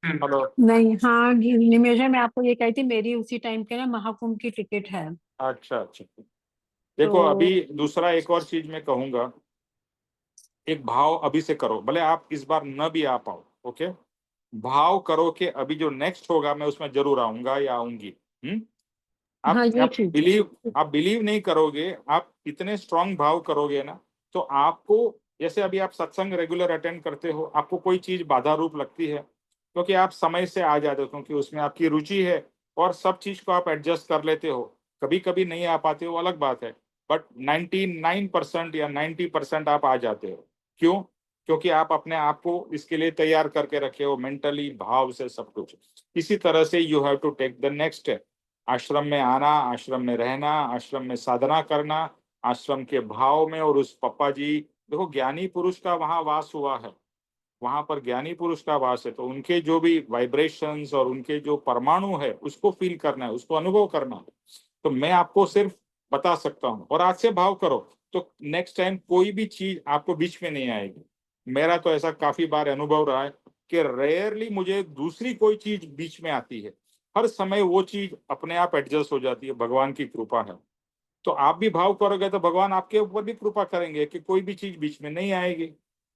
हेलो। नहीं, हाँ निमेश, मैं आपको ये कहती, मेरी उसी टाइम के ना महाकुंभ की टिकट है। अच्छा अच्छा, देखो तो अभी दूसरा एक और चीज मैं कहूंगा, एक भाव अभी से करो, भले आप इस बार न भी आ पाओ, ओके, भाव करो कि अभी जो नेक्स्ट होगा मैं उसमें जरूर आऊंगा या आऊंगी। हाँ, ये ठीक है। आप बिलीव नहीं करोगे, आप इतने स्ट्रांग भाव करोगे ना, तो आपको, जैसे अभी आप सत्संग रेगुलर अटेंड करते हो, आपको कोई चीज बाधा रूप लगती है क्योंकि आप समय से आ जाते हो, क्योंकि उसमें आपकी रुचि है और सब चीज को आप एडजस्ट कर लेते हो। कभी कभी नहीं आ पाते हो, अलग बात है, बट 99% या 90% आप आ जाते हो। क्यों? क्योंकि आप अपने आप को इसके लिए तैयार करके रखे हो, मेंटली, भाव से, सब कुछ। इसी तरह से you have to take the next step. Ashram में आना, आश्रम में रहना, आश्रम में साधना करना, आश्रम के भाव में, और उस पप्पा जी, देखो ज्ञानी पुरुष का वहां वास हुआ है, वहां पर ज्ञानी पुरुष का वास है, तो उनके जो भी वाइब्रेशंस और उनके जो परमाणु है उसको फील करना है, उसको अनुभव करना है। तो मैं आपको सिर्फ बता सकता हूँ, और आज से भाव करो तो नेक्स्ट टाइम कोई भी चीज आपको बीच में नहीं आएगी। मेरा तो ऐसा काफी बार अनुभव रहा है कि रेयरली मुझे दूसरी कोई चीज बीच में आती है, हर समय वो चीज अपने आप एडजस्ट हो जाती है, भगवान की कृपा है। तो आप भी भाव करोगे तो भगवान आपके ऊपर भी कृपा करेंगे कि कोई भी चीज बीच में नहीं आएगी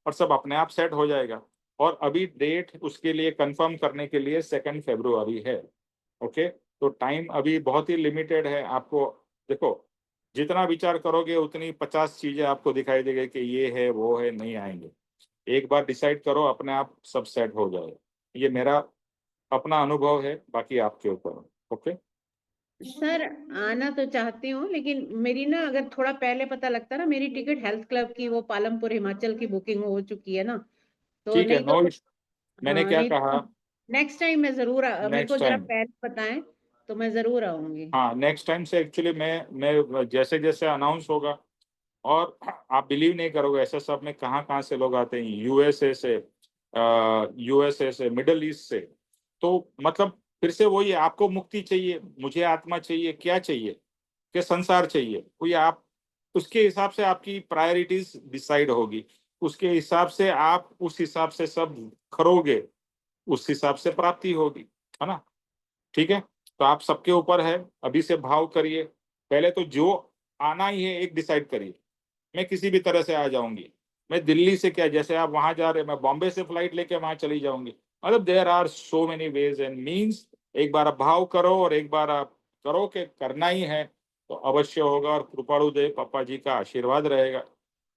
और सब अपने आप सेट हो जाएगा। और अभी डेट उसके लिए कंफर्म करने के लिए 2 फरवरी है, ओके। तो टाइम अभी बहुत ही लिमिटेड है। आपको देखो, जितना विचार करोगे उतनी 50 चीजें आपको दिखाई देगी कि ये है वो है, नहीं आएंगे। एक बार डिसाइड करो, अपने आप सब सेट हो जाएगा। ये मेरा अपना अनुभव है, बाकी आपके ऊपर है, ओके। सर आना तो चाहती हूँ, लेकिन मेरी ना अगर थोड़ा पहले पता लगता ना, मेरी टिकट हेल्थ क्लब की वो पालमपुर हिमाचल की बुकिंग हो चुकी है ना, तो ठीक है, नहीं नो तो इशू। मैंने हाँ, क्या नहीं कहा, तो नेक्स्ट टाइम मैं जरूर मेरे को नेक्स्ट जरा टाइम, पहले बताएं तो मैं जरूर आऊंगी। हाँ नेक्स्ट टाइम से एक्चुअली मैं जैसे जैसे अनाउंस होगा, और आप बिलीव नहीं करोगे ऐसे सब में कहाँ कहाँ से लोग आते हैं, यूएसए से, मिडल ईस्ट से। तो मतलब फिर से वही है, आपको मुक्ति चाहिए, मुझे आत्मा चाहिए, क्या चाहिए, कि संसार चाहिए, कोई आप उसके हिसाब से आपकी प्रायोरिटीज डिसाइड होगी, उसके हिसाब से आप उस हिसाब से सब करोगे, उस हिसाब से प्राप्ति होगी, है ना? ठीक है, तो आप सबके ऊपर है, अभी से भाव करिए। पहले तो जो आना ही है एक डिसाइड करिए, मैं किसी भी तरह से आ जाऊंगी। मैं दिल्ली से क्या, जैसे आप वहां जा रहे हैं, मैं बॉम्बे से फ्लाइट लेके वहां चली जाऊंगी। मतलब there are so many ways and means. एक बार आप भाव करो और एक बार आप करो कि करना ही है, तो अवश्य होगा। और कृपाणु देव पापा जी का आशीर्वाद रहेगा,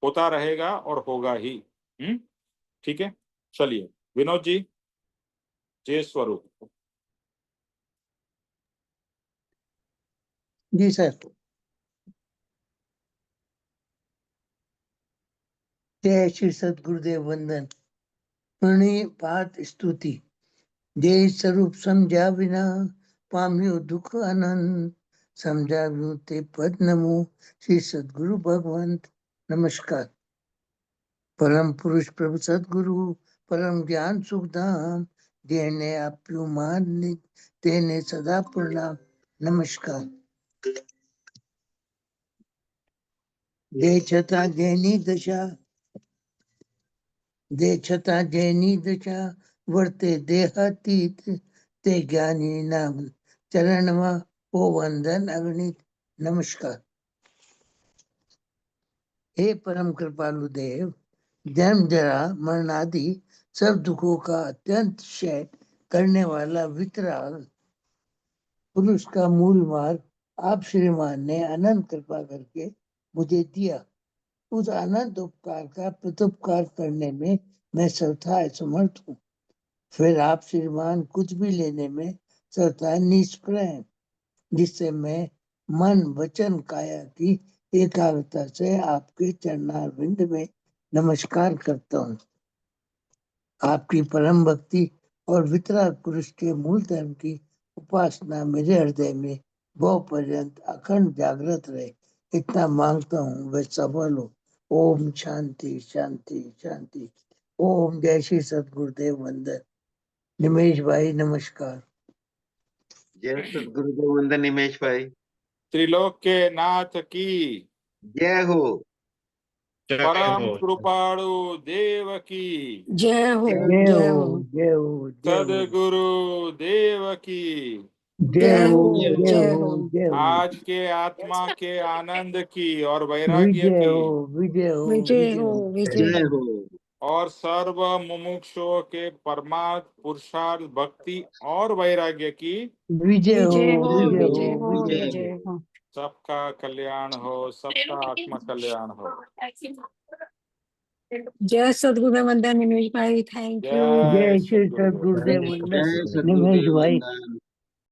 होता रहेगा और होगा ही। ठीक है, चलिए विनोद जी, जय स्वरूप। जी सर। जय श्री सदगुरुदेव वंदन। प्रणिपात स्तुति। जय स्वरूप समझा बिना पाम्यो दुख आनंद, समझाव्યું તે પદ નમો શ્રી સદગુરુ ભગવંત। नमस्कार। परम पुरुष प्रभु सदगुरु परम ज्ञान सुखधाम, જેને આપ્યું માન તેને સદા પ્રણામ। નમસ્કાર। દે છતાં જેની દશા, દે છતાં જેની દશા वर्ते देहातीत ते ज्ञानी नाम चरण में ओ वंदन अगणित नमस्कार। हे परम कृपालु देव, जन्म जरा मरण आदि सब दुखों का अत्यंत क्षय करने वाला वितराग पुरुष का मूल मार्ग आप श्रीमान ने अनंत कृपा करके मुझे दिया। उस अनंत उपकार का प्रत्युपकार करने में मैं सर्वथा असमर्थ हूँ। फिर आप श्रीमान कुछ भी लेने में सर्वथा निष्प्रय हैं, जिससे मैं मन वचन काया की एकाग्रता से आपके चरणारविंद में नमस्कार करता हूँ। आपकी परम भक्ति और वितराग पुरुष के मूल धर्म की उपासना मेरे हृदय में बहु पर्यंत अखंड जागृत रहे, इतना मांगता हूँ वह सफल हो। ओम शांति शांति शांति। ओम जय श्री सद्गुरुदेव वंदन। निमेश भाई नमस्कार। जय सद्गुरुदेव वंदन निमेश भाई। त्रिलोक के नाथ की जय हो। परम कृपाणु देव की जय हो जय जय हो हो जय हो जय हो सदगुरु देव की जय हो जय जय जय हो हो जय हो। आज के आत्मा के आनंद की और वैराग्य विजय की हो विजय हो विजय हो विजय जय हो। हो। और सर्व मुमुक्षुओं के परमार्थ पुरुषार्थ भक्ति और वैराग्य की विजय हो विजय हो विजय हो विजय हो विजय विजय हो। हो। सबका कल्याण हो, सबका आत्मा कल्याण हो। जय सद्गुरुदेव वंदन निमेश भाई, थैंक यू। जय जय श्री सद्गुरुदेव। सद्गुरुदेव वंदन जय निमेश सद्गुरुदेव भाई। वंदन।